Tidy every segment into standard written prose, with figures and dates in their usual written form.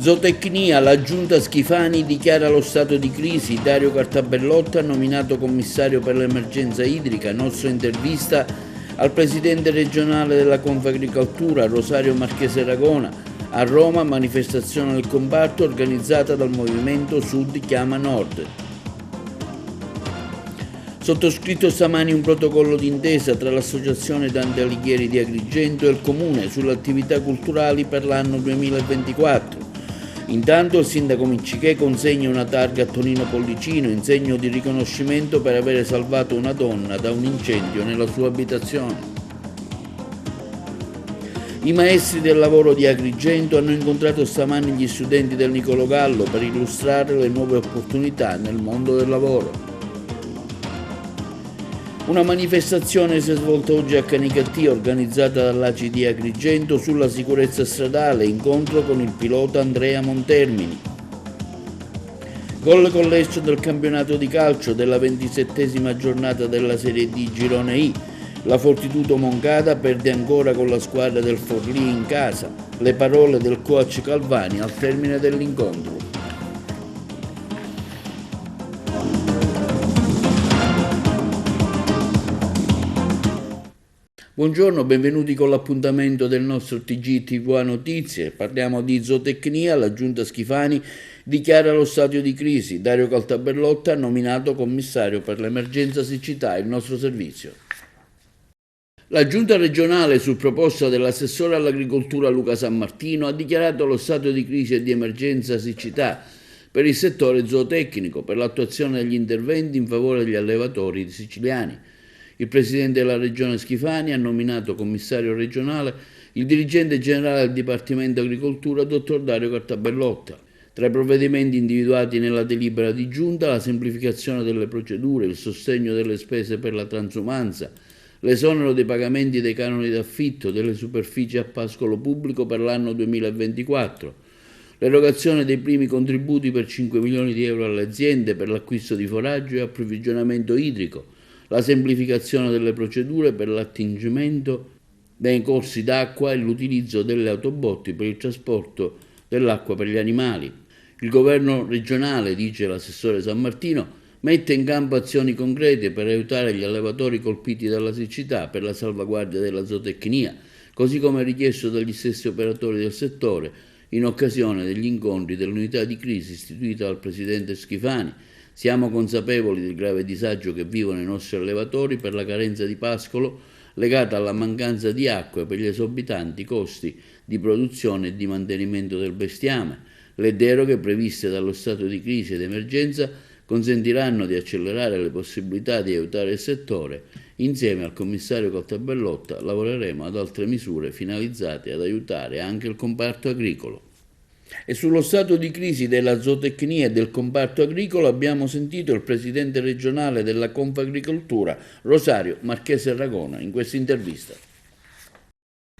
Zootecnia, la giunta Schifani dichiara lo stato di crisi, Dario Cartabellotta nominato commissario per l'emergenza idrica, nostra intervista al presidente regionale della Confagricoltura, Rosario Marchese Ragona. A Roma manifestazione del comparto organizzata dal Movimento Sud Chiama Nord. Sottoscritto stamani un protocollo d'intesa tra l'Associazione Dante Alighieri di Agrigento e il Comune sulle attività culturali per l'anno 2024. Intanto il sindaco Miccichè consegna una targa a Tonino Pollicino in segno di riconoscimento per avere salvato una donna da un incendio nella sua abitazione. I maestri del lavoro di Agrigento hanno incontrato stamani gli studenti del Niccolò Gallo per illustrare le nuove opportunità nel mondo del lavoro. Una manifestazione si è svolta oggi a Canicattì, organizzata dall'ACI di Agrigento sulla sicurezza stradale, incontro con il pilota Andrea Montermini. Gol collection del campionato di calcio della 27ª giornata della Serie D Girone I. La Fortitudo Moncada perde ancora con la squadra del Forlì in casa. Le parole del coach Calvani al termine dell'incontro. Buongiorno, benvenuti con l'appuntamento del nostro TG TV Notizie. Parliamo di zootecnia, la giunta Schifani dichiara lo stato di crisi. Dario Cartabellotta nominato commissario per l'emergenza siccità, il nostro servizio. La giunta regionale, su proposta dell'assessore all'agricoltura Luca Sammartino, ha dichiarato lo stato di crisi e di emergenza siccità per il settore zootecnico per l'attuazione degli interventi in favore degli allevatori siciliani. Il presidente della regione Schifani ha nominato commissario regionale il dirigente generale del Dipartimento Agricoltura, dottor Dario Cartabellotta. Tra i provvedimenti individuati nella delibera di giunta, la semplificazione delle procedure, il sostegno delle spese per la transumanza, l'esonero dei pagamenti dei canoni d'affitto delle superfici a pascolo pubblico per l'anno 2024, l'erogazione dei primi contributi per 5 milioni di euro alle aziende per l'acquisto di foraggio e approvvigionamento idrico, la semplificazione delle procedure per l'attingimento dei corsi d'acqua e l'utilizzo delle autobotti per il trasporto dell'acqua per gli animali. Il governo regionale, dice l'assessore Sammartino, mette in campo azioni concrete per aiutare gli allevatori colpiti dalla siccità per la salvaguardia della zootecnia, così come richiesto dagli stessi operatori del settore in occasione degli incontri dell'unità di crisi istituita dal presidente Schifani. Siamo consapevoli del grave disagio che vivono i nostri allevatori per la carenza di pascolo legata alla mancanza di acqua e per gli esorbitanti costi di produzione e di mantenimento del bestiame. Le deroghe previste dallo stato di crisi ed emergenza consentiranno di accelerare le possibilità di aiutare il settore. Insieme al commissario Cartabellotta lavoreremo ad altre misure finalizzate ad aiutare anche il comparto agricolo. E sullo stato di crisi della zootecnia e del comparto agricolo abbiamo sentito il presidente regionale della Confagricoltura, Rosario Marchese Ragona, in questa intervista.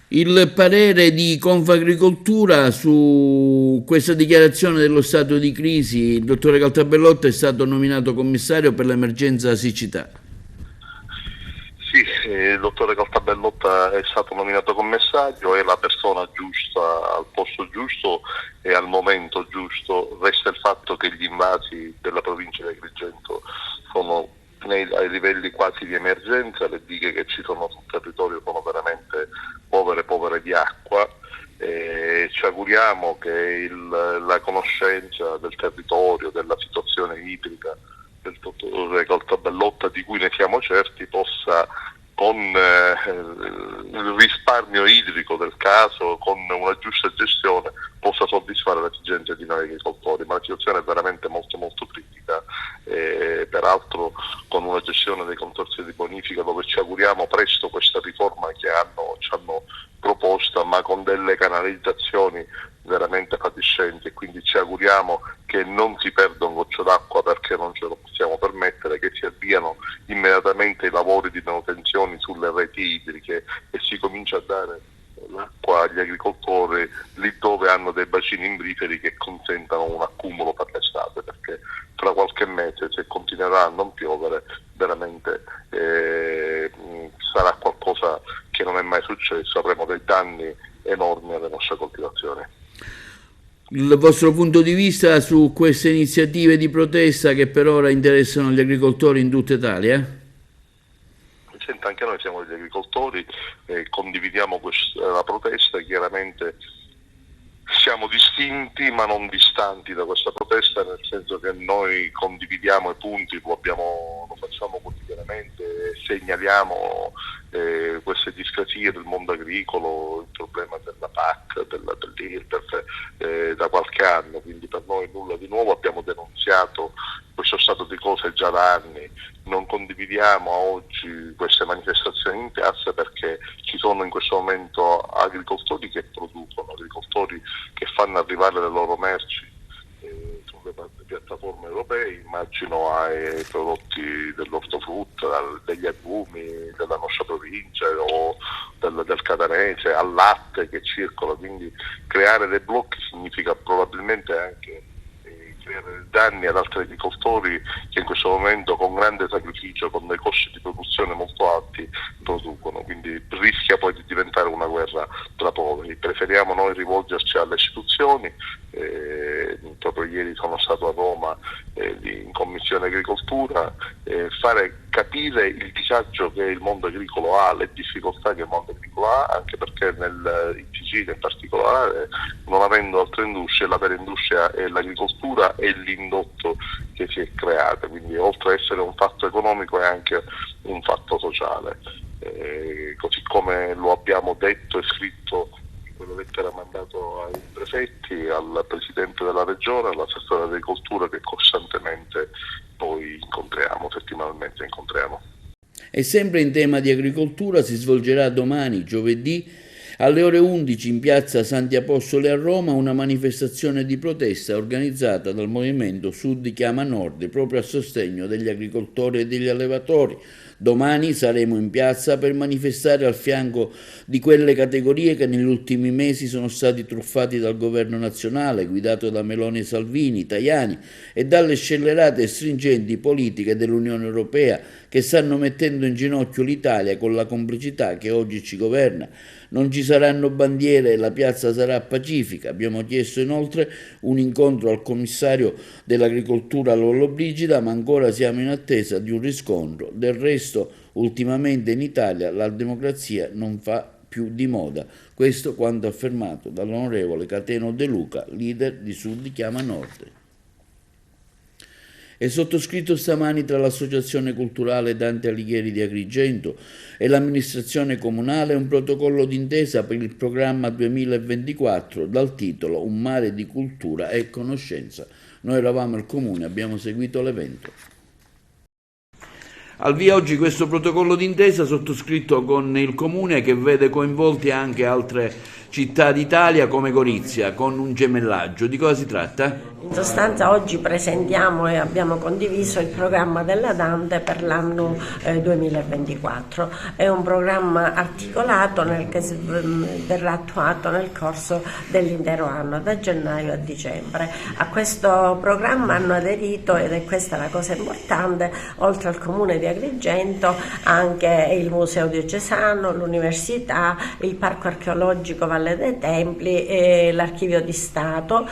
Il parere di Confagricoltura su questa dichiarazione dello stato di crisi: il dottore Cartabellotta è stato nominato commissario per l'emergenza siccità. Sì, il dottore Cartabellotta è stato nominato commissario, è la persona giusta al posto giusto e al momento giusto. Resta il fatto che gli invasi della provincia di Agrigento sono ai livelli quasi di emergenza, le dighe che ci sono sul territorio sono veramente povere di acqua. Ci auguriamo che la conoscenza del territorio, della situazione idrica del dottore Cartabellotta, di cui ne siamo certi, possa, con il risparmio idrico del caso, con una giusta gestione, possa soddisfare le esigenze di noi agricoltori. Ma la situazione è veramente molto critica, peraltro con una gestione dei consorzi di bonifica dove ci auguriamo presto questa riforma che ci hanno proposta, ma con delle canalizzazioni veramente fatiscenti, e quindi ci auguriamo che non si perda un goccio d'acqua, perché non ce lo possiamo permettere, che si avviano immediatamente i lavori di manutenzione sulle reti idriche e si comincia a dare l'acqua agli agricoltori lì dove hanno dei bacini imbriferi che consentano un accumulo per l'estate, perché tra qualche mese, se continuerà a non piovere, veramente sarà qualcosa che non è mai successo, avremo dei danni enormi alle nostre coltivazioni. Il vostro punto di vista su queste iniziative di protesta che per ora interessano gli agricoltori in tutta Italia? Senta, anche noi siamo degli agricoltori, condividiamo la protesta, chiaramente siamo distinti ma non distanti da questa protesta, nel senso che noi condividiamo i punti, lo facciamo quotidianamente, segnaliamo queste discrasie del mondo agricolo, il problema della PAC, dell'IRPEF da qualche anno, quindi per noi nulla di nuovo, abbiamo denunziato questo stato di cose già da anni. Non condividiamo oggi queste manifestazioni in piazza perché ci sono in questo momento agricoltori che producono, agricoltori che fanno arrivare le loro merci sulle piattaforme europee, immagino ai prodotti dell'ortofrutta, degli agrumi della nostra provincia o del catanese, al latte che circola, quindi creare dei blocchi significa probabilmente anche creare danni ad altri agricoltori che in questo momento con grande sacrificio, con dei costi di produzione molto alti, producono, quindi rischia poi di diventare una guerra tra poveri. Preferiamo noi rivolgerci alle istituzioni, proprio ieri sono stato a Roma in Commissione Agricoltura, fare capire il disagio che il mondo agricolo ha, le difficoltà che il mondo agricolo ha, anche perché in Sicilia in particolare, non avendo altre industrie, la vera industria è l'agricoltura e l'indotto che si è creato, quindi oltre ad essere un fatto economico è anche un fatto sociale, così come lo abbiamo detto e scritto in quella lettera mandato ai prefetti, al Presidente della Regione, all'assessore dell'agricoltura che costantemente poi settimanalmente incontriamo. E sempre in tema di agricoltura si svolgerà domani, giovedì, alle ore 11 in piazza Santi Apostoli a Roma una manifestazione di protesta organizzata dal Movimento Sud Chiama Nord proprio a sostegno degli agricoltori e degli allevatori. Domani saremo in piazza per manifestare al fianco di quelle categorie che negli ultimi mesi sono stati truffati dal governo nazionale guidato da Meloni e Salvini, Tajani e dalle scellerate e stringenti politiche dell'Unione Europea che stanno mettendo in ginocchio l'Italia con la complicità che oggi ci governa. Non ci saranno bandiere e la piazza sarà pacifica. Abbiamo chiesto inoltre un incontro al commissario dell'agricoltura Lollobrigida, ma ancora siamo in attesa di un riscontro. Del resto, ultimamente in Italia la democrazia non fa più di moda. Questo quanto affermato dall'onorevole Cateno De Luca, leader di Sud Chiama Nord. È sottoscritto stamani tra l'Associazione Culturale Dante Alighieri di Agrigento e l'amministrazione comunale un protocollo d'intesa per il programma 2024 dal titolo Un mare di cultura e conoscenza. Noi eravamo al comune, abbiamo seguito l'evento. Al via oggi questo protocollo d'intesa sottoscritto con il comune che vede coinvolti anche altre città d'Italia come Gorizia con un gemellaggio. Di cosa si tratta? In sostanza oggi presentiamo e abbiamo condiviso il programma della Dante per l'anno 2024. È un programma articolato che verrà attuato nel corso dell'intero anno, da gennaio a dicembre. A questo programma hanno aderito, ed è questa la cosa importante, oltre al Comune di Agrigento, anche il Museo Diocesano, l'Università, il Parco Archeologico Valle dei Templi, l'Archivio di Stato,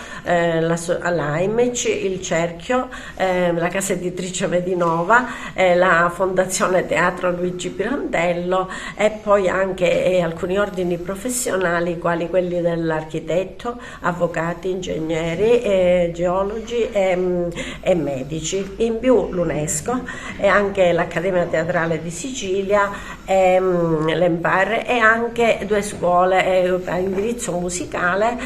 l'AIMEC, il Cerchio, la casa editrice Medinova, la Fondazione Teatro Luigi Pirandello e poi anche alcuni ordini professionali quali quelli dell'architetto, avvocati, ingegneri, geologi e medici. In più l'UNESCO e anche l'Accademia Teatrale di Sicilia, l'Empire e anche due scuole a indirizzo musicale,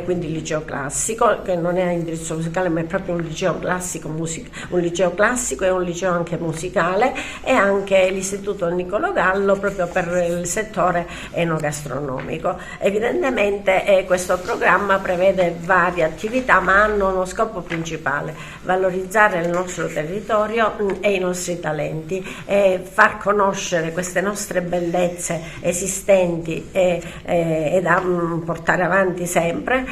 quindi il liceo classico, che non è a indirizzo musicale ma è proprio un liceo classico e un liceo anche musicale, e anche l'istituto Niccolò Gallo proprio per il settore enogastronomico. Evidentemente questo programma prevede varie attività ma hanno uno scopo principale: valorizzare il nostro territorio e i nostri talenti, far conoscere queste nostre bellezze esistenti e da portare avanti sempre,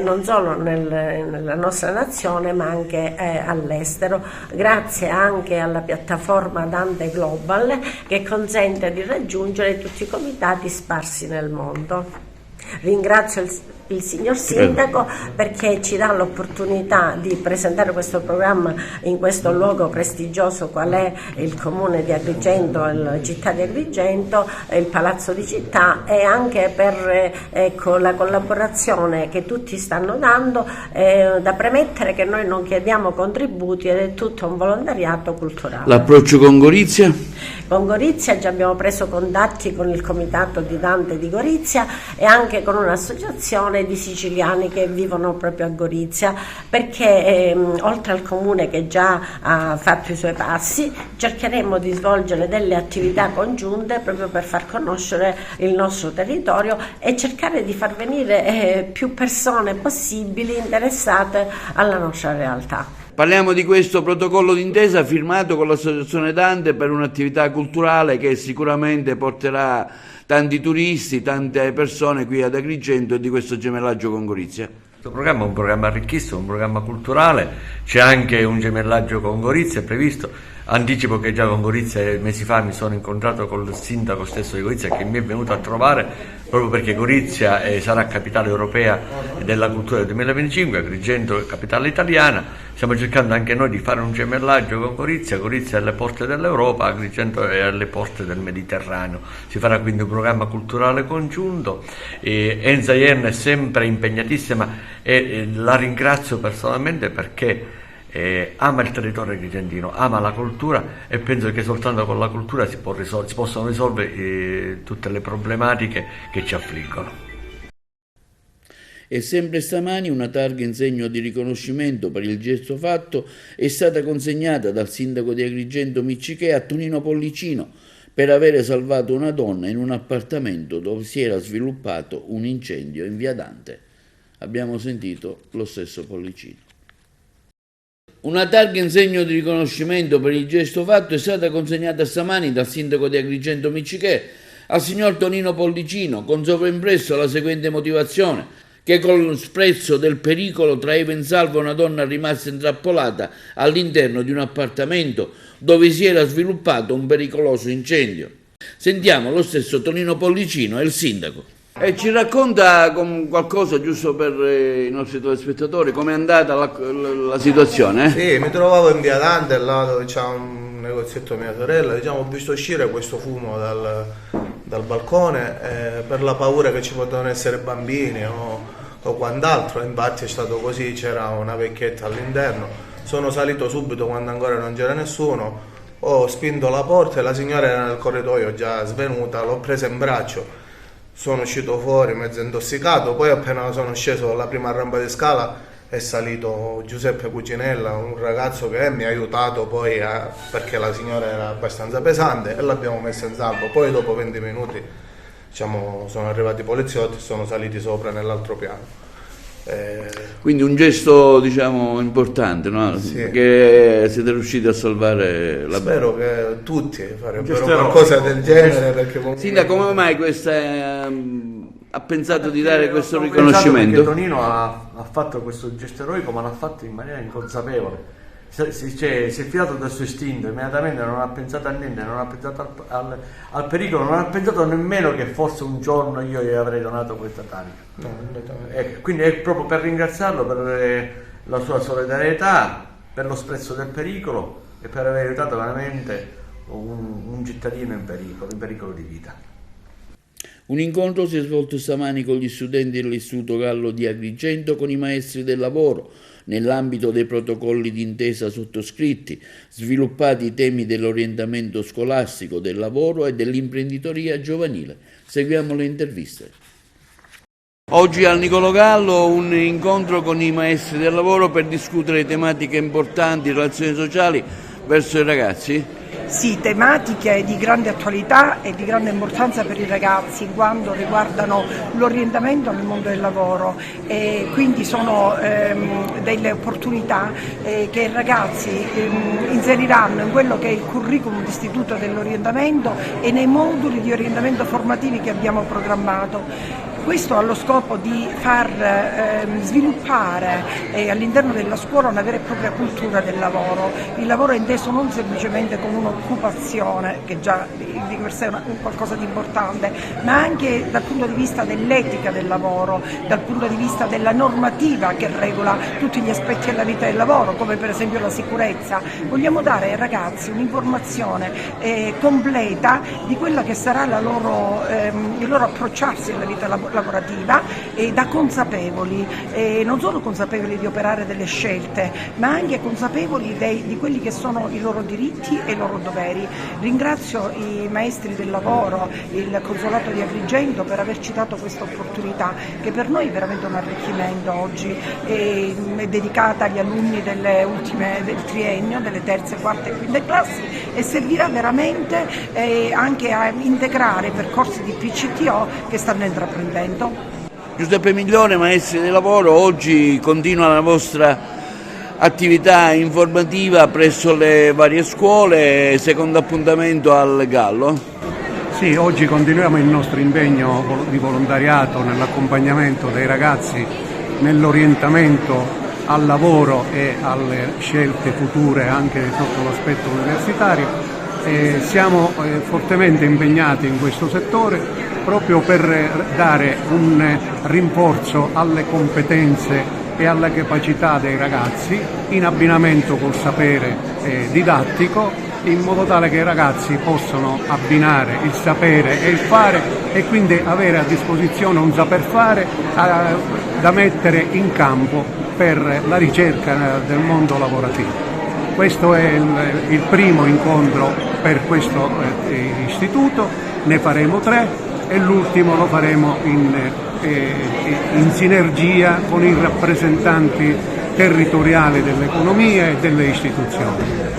non solo nella nostra nazione ma anche all'estero, grazie anche alla piattaforma Dante Global che consente di raggiungere tutti i comitati sparsi nel mondo. Ringrazio il signor Sindaco perché ci dà l'opportunità di presentare questo programma in questo luogo prestigioso qual è il comune di Agrigento, la città di Agrigento, il Palazzo di Città, e anche per la collaborazione che tutti stanno dando. Da premettere che noi non chiediamo contributi ed è tutto un volontariato culturale. L'approccio con Gorizia? Con Gorizia già abbiamo preso contatti con il comitato di Dante di Gorizia e anche con un'associazione di siciliani che vivono proprio a Gorizia, perché oltre al comune che già ha fatto i suoi passi, cercheremo di svolgere delle attività congiunte proprio per far conoscere il nostro territorio e cercare di far venire più persone possibili interessate alla nostra realtà. Parliamo di questo protocollo d'intesa firmato con l'associazione Dante per un'attività culturale che sicuramente porterà tanti turisti, tante persone qui ad Agrigento, e di questo gemellaggio con Gorizia. Questo programma è un programma arricchissimo, un programma culturale, c'è anche un gemellaggio con Gorizia previsto. Anticipo che già con Gorizia mesi fa mi sono incontrato col sindaco stesso di Gorizia, che mi è venuto a trovare proprio perché Gorizia sarà capitale europea della cultura del 2025, Agrigento è capitale italiana. Stiamo cercando anche noi di fare un gemellaggio con Gorizia. Gorizia è alle porte dell'Europa, Agrigento è alle porte del Mediterraneo. Si farà quindi un programma culturale congiunto. Enza Ien è sempre impegnatissima e la ringrazio personalmente perché ama il territorio agrigentino, ama la cultura, e penso che soltanto con la cultura si possono risolvere tutte le problematiche che ci affliggono. E sempre stamani una targa in segno di riconoscimento per il gesto fatto è stata consegnata dal sindaco di Agrigento Miccichè a Tonino Pollicino per avere salvato una donna in un appartamento dove si era sviluppato un incendio in via Dante. Abbiamo sentito lo stesso Pollicino. Una targa in segno di riconoscimento per il gesto fatto è stata consegnata stamani dal sindaco di Agrigento Miccichè al signor Tonino Pollicino con sovraimpresso la seguente motivazione: che con lo sprezzo del pericolo traeva in salvo una donna rimasta intrappolata all'interno di un appartamento dove si era sviluppato un pericoloso incendio. Sentiamo lo stesso Tonino Pollicino e il sindaco. E ci racconta qualcosa, giusto per i nostri telespettatori, com'è andata la situazione? Sì, mi trovavo in via Dante, là dove c'è un negozietto mia sorella, diciamo, ho visto uscire questo fumo dal balcone per la paura che ci potevano essere bambini o quant'altro, infatti è stato così, c'era una vecchietta all'interno, sono salito subito quando ancora non c'era nessuno, ho spinto la porta e la signora era nel corridoio già svenuta, l'ho presa in braccio. Sono uscito fuori mezzo intossicato, poi appena sono sceso dalla prima rampa di scala è salito Giuseppe Cucinella, un ragazzo che mi ha aiutato poi perché la signora era abbastanza pesante, e l'abbiamo messa in salvo. Poi dopo 20 minuti diciamo, sono arrivati i poliziotti e sono saliti sopra nell'altro piano. Quindi un gesto, diciamo, importante, no? Sì. Che siete riusciti a salvare la... Spero che tutti farebbero qualcosa del genere, perché comunque... Sindaco, come mai ha pensato di dare questo Perché riconoscimento? Tonino ha fatto questo gesto eroico, ma l'ha fatto in maniera inconsapevole. Si è fidato del suo istinto, immediatamente non ha pensato a niente, non ha pensato al pericolo, non ha pensato nemmeno che forse un giorno io gli avrei donato questa targa. No, quindi è proprio per ringraziarlo per la sua solidarietà, per lo sprezzo del pericolo e per aver aiutato veramente un cittadino in pericolo di vita. Un incontro si è svolto stamani con gli studenti dell'Istituto Gallo di Agrigento con i maestri del lavoro, nell'ambito dei protocolli d'intesa sottoscritti, sviluppati i temi dell'orientamento scolastico, del lavoro e dell'imprenditoria giovanile. Seguiamo le interviste. Oggi al Niccolò Gallo un incontro con i maestri del lavoro per discutere tematiche importanti, relazioni sociali verso i ragazzi. Sì, tematiche di grande attualità e di grande importanza per i ragazzi, in quanto riguardano l'orientamento nel mondo del lavoro, e quindi sono delle opportunità che i ragazzi inseriranno in quello che è il curriculum d'istituto dell'orientamento e nei moduli di orientamento formativi che abbiamo programmato. questo ha lo scopo di far sviluppare all'interno della scuola una vera e propria cultura del lavoro. Il lavoro è inteso non semplicemente come un'occupazione, che già di per sé è qualcosa di importante, ma anche dal punto di vista dell'etica del lavoro, dal punto di vista della normativa che regola tutti gli aspetti della vita del lavoro, come per esempio la sicurezza. Vogliamo dare ai ragazzi un'informazione completa di quella che sarà il loro approcciarsi alla vita lavorativa, da consapevoli, non solo consapevoli di operare delle scelte, ma anche consapevoli di quelli che sono i loro diritti e i loro doveri. Ringrazio i maestri del lavoro, il Consolato di Agrigento per averci dato questa opportunità, che per noi è veramente un arricchimento oggi, è dedicata agli alunni del triennio, delle terze, quarte e quinte classi, e servirà veramente anche a integrare i percorsi di PCTO che stanno intraprendendo. Giuseppe Migliore, maestri del lavoro, oggi continua la vostra attività informativa presso le varie scuole, secondo appuntamento al Gallo. Sì, oggi continuiamo il nostro impegno di volontariato nell'accompagnamento dei ragazzi nell'orientamento al lavoro e alle scelte future anche sotto l'aspetto universitario. Siamo fortemente impegnati in questo settore proprio per dare un rinforzo alle competenze e alla capacità dei ragazzi in abbinamento col sapere didattico, in modo tale che i ragazzi possano abbinare il sapere e il fare e quindi avere a disposizione un saper fare da mettere in campo per la ricerca del mondo lavorativo. Questo è il primo incontro per questo istituto, ne faremo 3 e l'ultimo lo faremo in sinergia con i rappresentanti territoriali dell'economia e delle istituzioni.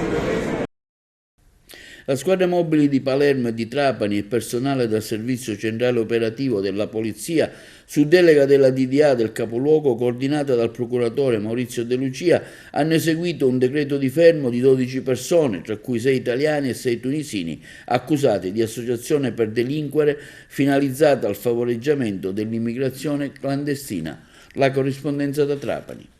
La squadra mobili di Palermo e di Trapani e personale del servizio centrale operativo della Polizia, su delega della DDA del capoluogo, coordinata dal procuratore Maurizio De Lucia, hanno eseguito un decreto di fermo di 12 persone, tra cui 6 italiani e 6 tunisini, accusati di associazione per delinquere finalizzata al favoreggiamento dell'immigrazione clandestina. La corrispondenza da Trapani.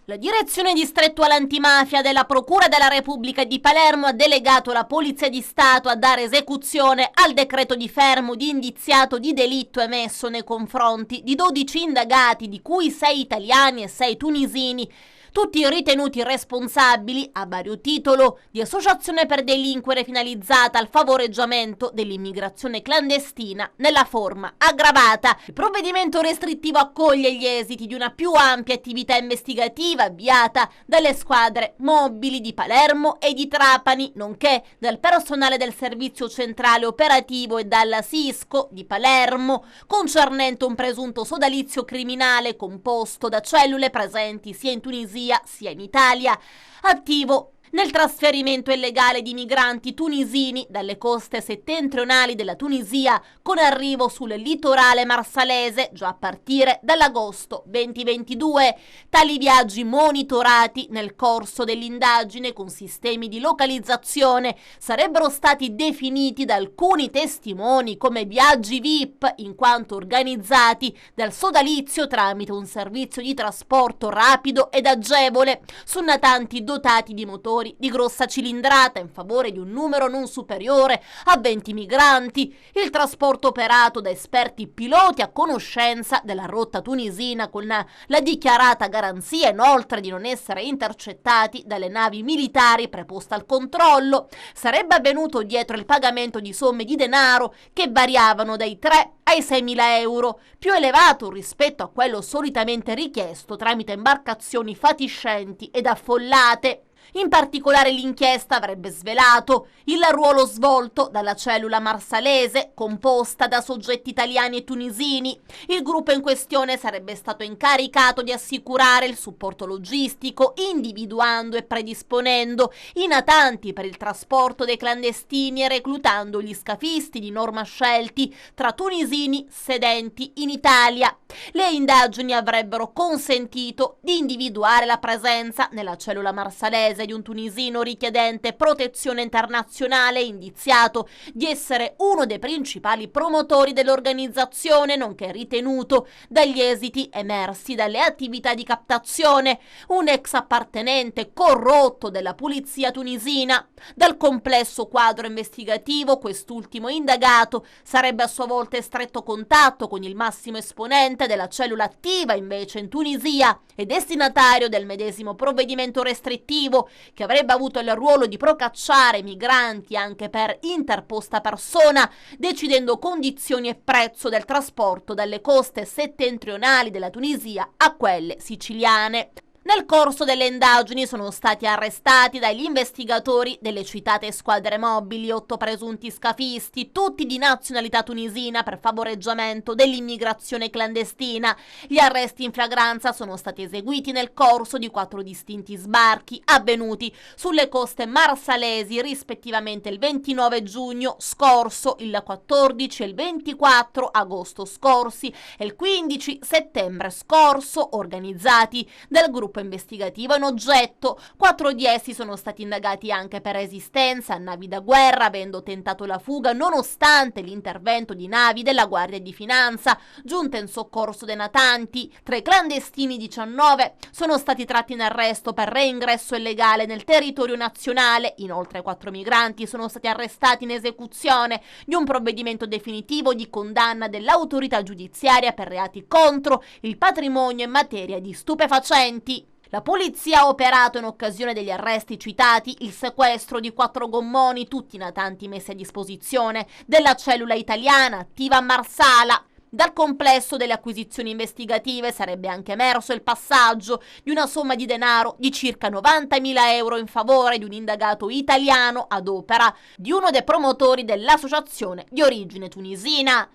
La Direzione Distrettuale Antimafia della Procura della Repubblica di Palermo ha delegato la Polizia di Stato a dare esecuzione al decreto di fermo di indiziato di delitto emesso nei confronti di 12 indagati, di cui 6 italiani e 6 tunisini, tutti ritenuti responsabili, a vario titolo, di associazione per delinquere finalizzata al favoreggiamento dell'immigrazione clandestina nella forma aggravata. Il provvedimento restrittivo accoglie gli esiti di una più ampia attività investigativa avviata dalle squadre mobili di Palermo e di Trapani, nonché dal personale del Servizio Centrale Operativo e dalla Sisco di Palermo, concernente un presunto sodalizio criminale composto da cellule presenti sia in Tunisia sia in Italia, attivo nel trasferimento illegale di migranti tunisini dalle coste settentrionali della Tunisia con arrivo sul litorale marsalese già a partire dall'agosto 2022. Tali viaggi, monitorati nel corso dell'indagine con sistemi di localizzazione, sarebbero stati definiti da alcuni testimoni come viaggi VIP, in quanto organizzati dal sodalizio tramite un servizio di trasporto rapido ed agevole su natanti dotati di motori di grossa cilindrata in favore di un numero non superiore a 20 migranti, il trasporto operato da esperti piloti a conoscenza della rotta tunisina con la dichiarata garanzia inoltre di non essere intercettati dalle navi militari preposte al controllo, sarebbe avvenuto dietro il pagamento di somme di denaro che variavano dai 3 ai 6.000 euro, più elevato rispetto a quello solitamente richiesto tramite imbarcazioni fatiscenti ed affollate. In particolare l'inchiesta avrebbe svelato il ruolo svolto dalla cellula marsalese, composta da soggetti italiani e tunisini. Il gruppo in questione sarebbe stato incaricato di assicurare il supporto logistico, individuando e predisponendo i natanti per il trasporto dei clandestini e reclutando gli scafisti di norma scelti tra tunisini sedenti in Italia. Le indagini avrebbero consentito di individuare la presenza nella cellula marsalese di un tunisino richiedente protezione internazionale indiziato di essere uno dei principali promotori dell'organizzazione, nonché ritenuto dagli esiti emersi dalle attività di captazione un ex appartenente corrotto della polizia tunisina. Dal complesso quadro investigativo, quest'ultimo indagato sarebbe a sua volta in stretto contatto con il massimo esponente della cellula attiva invece in Tunisia e destinatario del medesimo provvedimento restrittivo, che avrebbe avuto il ruolo di procacciare migranti anche per interposta persona, decidendo condizioni e prezzo del trasporto dalle coste settentrionali della Tunisia a quelle siciliane. Nel corso delle indagini sono stati arrestati dagli investigatori delle citate squadre mobili 8 presunti scafisti, tutti di nazionalità tunisina, per favoreggiamento dell'immigrazione clandestina. Gli arresti in flagranza sono stati eseguiti nel corso di 4 distinti sbarchi avvenuti sulle coste marsalesi rispettivamente il 29 giugno scorso, il 14 e il 24 agosto scorsi e il 15 settembre scorso, organizzati dal gruppo investigativo in oggetto. 4 di essi sono stati indagati anche per resistenza a navi da guerra, avendo tentato la fuga nonostante l'intervento di navi della Guardia di Finanza giunte in soccorso dei natanti. Tra i clandestini 19 sono stati tratti in arresto per reingresso illegale nel territorio nazionale. Inoltre 4 migranti sono stati arrestati in esecuzione di un provvedimento definitivo di condanna dell'autorità giudiziaria per reati contro il patrimonio in materia di stupefacenti. La polizia ha operato in occasione degli arresti citati il sequestro di 4 gommoni, tutti natanti messi a disposizione della cellula italiana attiva a Marsala. Dal complesso delle acquisizioni investigative sarebbe anche emerso il passaggio di una somma di denaro di circa 90.000 euro in favore di un indagato italiano ad opera di uno dei promotori dell'associazione di origine tunisina.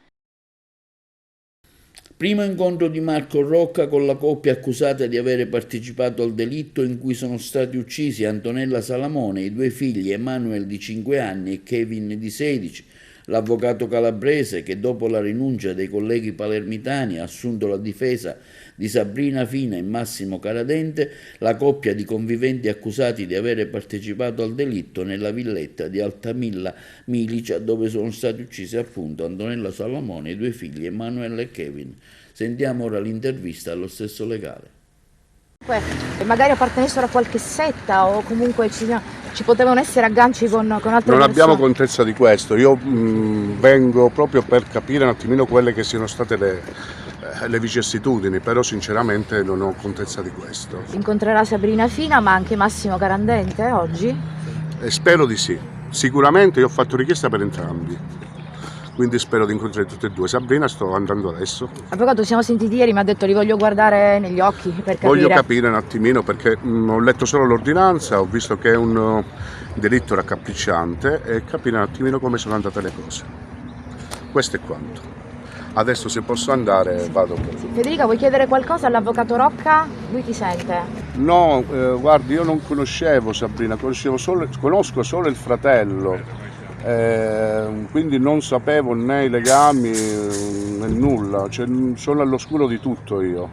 Primo incontro di Marco Rocca con la coppia accusata di avere partecipato al delitto in cui sono stati uccisi Antonella Salamone e i 2 figli Emanuel di 5 anni e Kevin di 16. L'avvocato calabrese, che dopo la rinuncia dei colleghi palermitani ha assunto la difesa di Sabrina Fina e Massimo Caradente, la coppia di conviventi accusati di avere partecipato al delitto nella villetta di Altamilla Milicia, dove sono stati uccisi appunto Antonella Salamone e i 2 figli Emanuele e Kevin. Sentiamo ora l'intervista allo stesso legale. Magari appartenessero a qualche setta o comunque ci potevano essere agganci con altre persone. Non abbiamo contezza di questo, io vengo proprio per capire un attimino quelle che siano state le vicissitudini, però sinceramente non ho contezza di questo. Incontrerà Sabrina Fina ma anche Massimo Carandente oggi? Spero di sì, sicuramente io ho fatto richiesta per entrambi, quindi spero di incontrare tutte e 2. Sabrina sto andando adesso. Avvocato, ci siamo sentiti ieri, mi ha detto li voglio guardare negli occhi per capire. Voglio capire un attimino perché ho letto solo l'ordinanza, ho visto che è un delitto raccapricciante e capire un attimino come sono andate le cose. Questo è quanto. Adesso se posso andare vado. Federica, vuoi chiedere qualcosa all'avvocato Rocca? Lui ti sente. No, guardi, io non conoscevo Sabrina, conosco solo il fratello. Quindi non sapevo né i legami né nulla, cioè, sono all'oscuro di tutto io.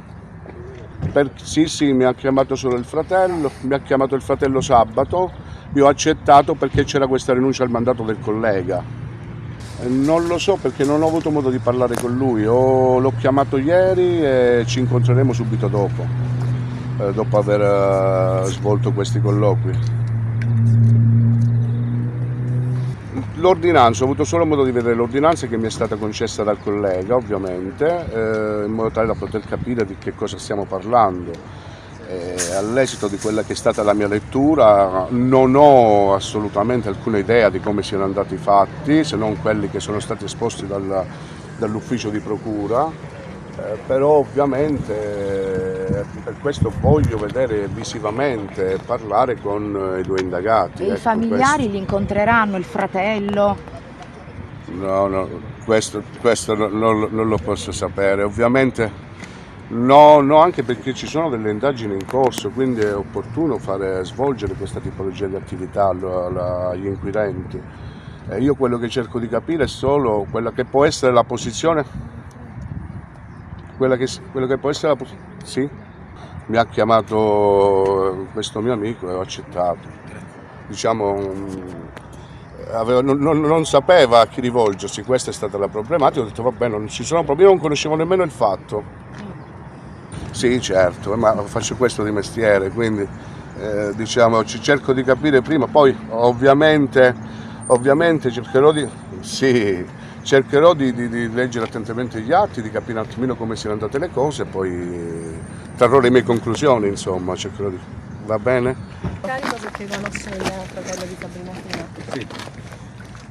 Sì, mi ha chiamato solo il fratello, mi ha chiamato il fratello sabato, io ho accettato perché c'era questa rinuncia al mandato del collega. Non lo so perché non ho avuto modo di parlare con lui, l'ho chiamato ieri e ci incontreremo subito dopo aver svolto questi colloqui. L'ordinanza, ho avuto solo modo di vedere l'ordinanza che mi è stata concessa dal collega, ovviamente, in modo tale da poter capire di che cosa stiamo parlando. All'esito di quella che è stata la mia lettura non ho assolutamente alcuna idea di come siano andati i fatti, se non quelli che sono stati esposti dall'ufficio di procura, però ovviamente per questo voglio vedere visivamente e parlare con i 2 indagati. E i familiari li incontreranno, il fratello? No, questo non lo posso sapere, ovviamente no, anche perché ci sono delle indagini in corso, quindi è opportuno svolgere questa tipologia di attività agli inquirenti. Io quello che cerco di capire è solo quella che può essere la posizione. quello che può essere sì, mi ha chiamato questo mio amico e ho accettato. Diciamo, non sapeva a chi rivolgersi, questa è stata la problematica, ho detto vabbè, non ci sono problemi, non conoscevo nemmeno il fatto. Sì, certo, ma faccio questo di mestiere, quindi diciamo cerco di capire prima, poi ovviamente cercherò di leggere attentamente gli atti, di capire un attimino come siano andate le cose, poi trarrò le mie conclusioni, insomma, cercherò di... Va bene? Carico perché conosce il fratello di Sabrina Fina. Sì,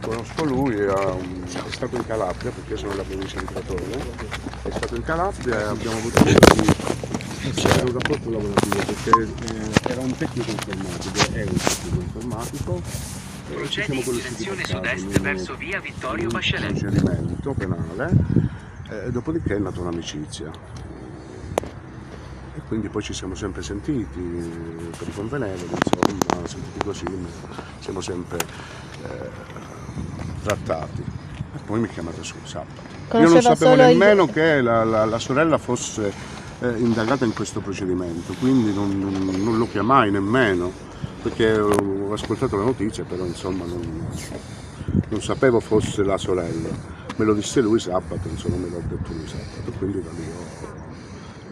conosco lui, è stato in Calabria, perché io sono della provincia di Crotone, è stato in Calabria e abbiamo avuto un rapporto lavorativo, perché era un tecnico informatico, è un tecnico informatico. Procedi in direzione sud-est verso via Vittorio Bachelet. Un procedimento penale, dopodiché è nata un'amicizia. E quindi poi ci siamo sempre sentiti per i convenevoli, insomma, sentiti così, siamo sempre trattati. E poi mi ha chiamato su sabato. Io non sapevo nemmeno che la sorella fosse indagata in questo procedimento, quindi non lo chiamai nemmeno, perché ho ascoltato la notizia, però insomma non sapevo fosse la sorella. Me lo disse lui sabato, insomma me l'ha detto lui sabato, quindi da lì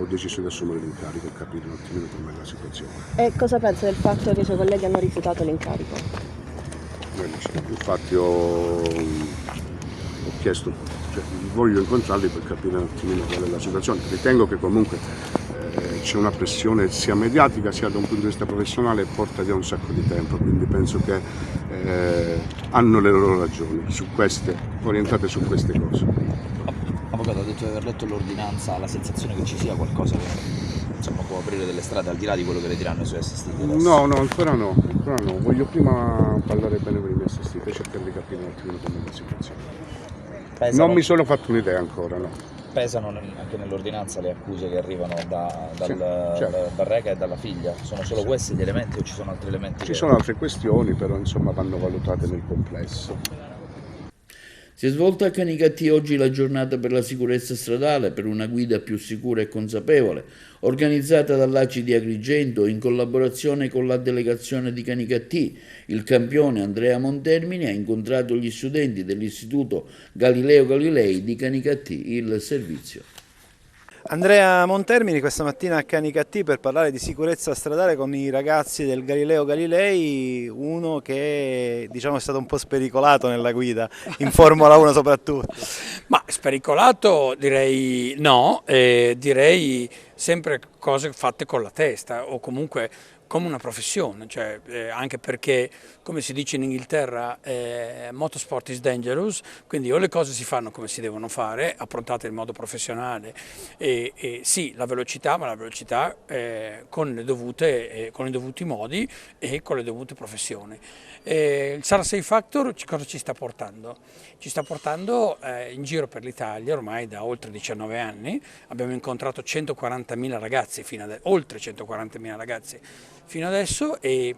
ho deciso di assumere l'incarico e capire un attimino com'è la situazione. E cosa pensa del fatto che i suoi colleghi hanno rifiutato l'incarico? Infatti ho chiesto, voglio incontrarli per capire un attimino qual è la situazione. Ritengo che comunque c'è una pressione sia mediatica sia da un punto di vista professionale e porta via un sacco di tempo, quindi penso che hanno le loro ragioni orientate su queste cose. Avvocato, ha detto di aver letto l'ordinanza, ha la sensazione che ci sia qualcosa che insomma, può aprire delle strade al di là di quello che le diranno i suoi assistiti adesso? No, ancora no, voglio prima parlare bene con i miei assistiti e cercare di capire un attimino com'è la situazione. Non mi sono fatto un'idea ancora, no. Pesano anche nell'ordinanza le accuse che arrivano dal Rega e dalla figlia? Sono solo questi gli elementi o ci sono altri elementi? Ci sono altre questioni, però insomma vanno valutate nel complesso. Si è svolta a Canicattì oggi la giornata per la sicurezza stradale per una guida più sicura e consapevole, organizzata dall'ACI di Agrigento in collaborazione con la delegazione di Canicattì. Il campione Andrea Montermini ha incontrato gli studenti dell'Istituto Galileo Galilei di Canicattì, il servizio. Andrea Montermini questa mattina a Canicattì per parlare di sicurezza stradale con i ragazzi del Galileo Galilei, uno che diciamo è stato un po' spericolato nella guida, in Formula 1 soprattutto. Ma spericolato direi no, direi sempre cose fatte con la testa o comunque come una professione, cioè, anche perché come si dice in Inghilterra motorsport is dangerous, quindi o le cose si fanno come si devono fare, approntate in modo professionale e sì la velocità, ma la velocità con i dovuti modi e con le dovute professioni. Il Sara Safe Factor cosa ci sta portando? Ci sta portando in giro per l'Italia ormai da oltre 19 anni, abbiamo incontrato 140.000 ragazzi oltre 140.000 ragazzi fino adesso e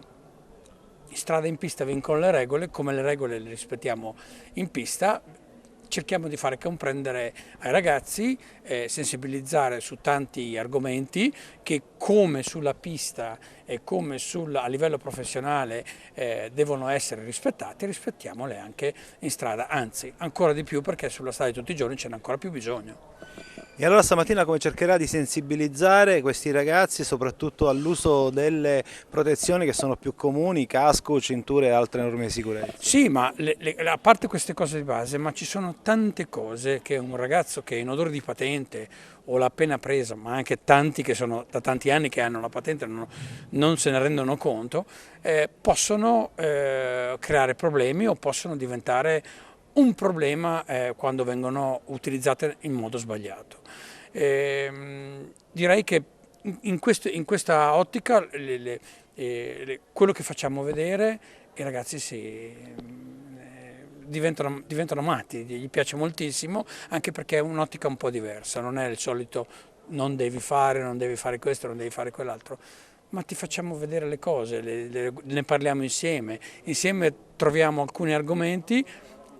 in strada e in pista vincono le regole, come le regole le rispettiamo in pista, cerchiamo di fare comprendere ai ragazzi, sensibilizzare su tanti argomenti che come sulla pista e come a livello professionale devono essere rispettati, rispettiamole anche in strada, anzi ancora di più perché sulla strada di tutti i giorni ce n'è ancora più bisogno. E allora stamattina come cercherà di sensibilizzare questi ragazzi soprattutto all'uso delle protezioni che sono più comuni, casco, cinture e altre norme di sicurezza? Sì, ma a parte queste cose di base, ma ci sono tante cose che un ragazzo che è in odore di patente o l'ha appena presa, ma anche tanti che sono da tanti anni che hanno la patente non se ne rendono conto, possono creare problemi o possono diventare un problema quando vengono utilizzate in modo sbagliato. Direi che in questa ottica quello che facciamo vedere i ragazzi diventano matti, gli piace moltissimo anche perché è un'ottica un po' diversa, non è il solito non devi fare questo, non devi fare quell'altro, ma ti facciamo vedere le cose, ne parliamo insieme troviamo alcuni argomenti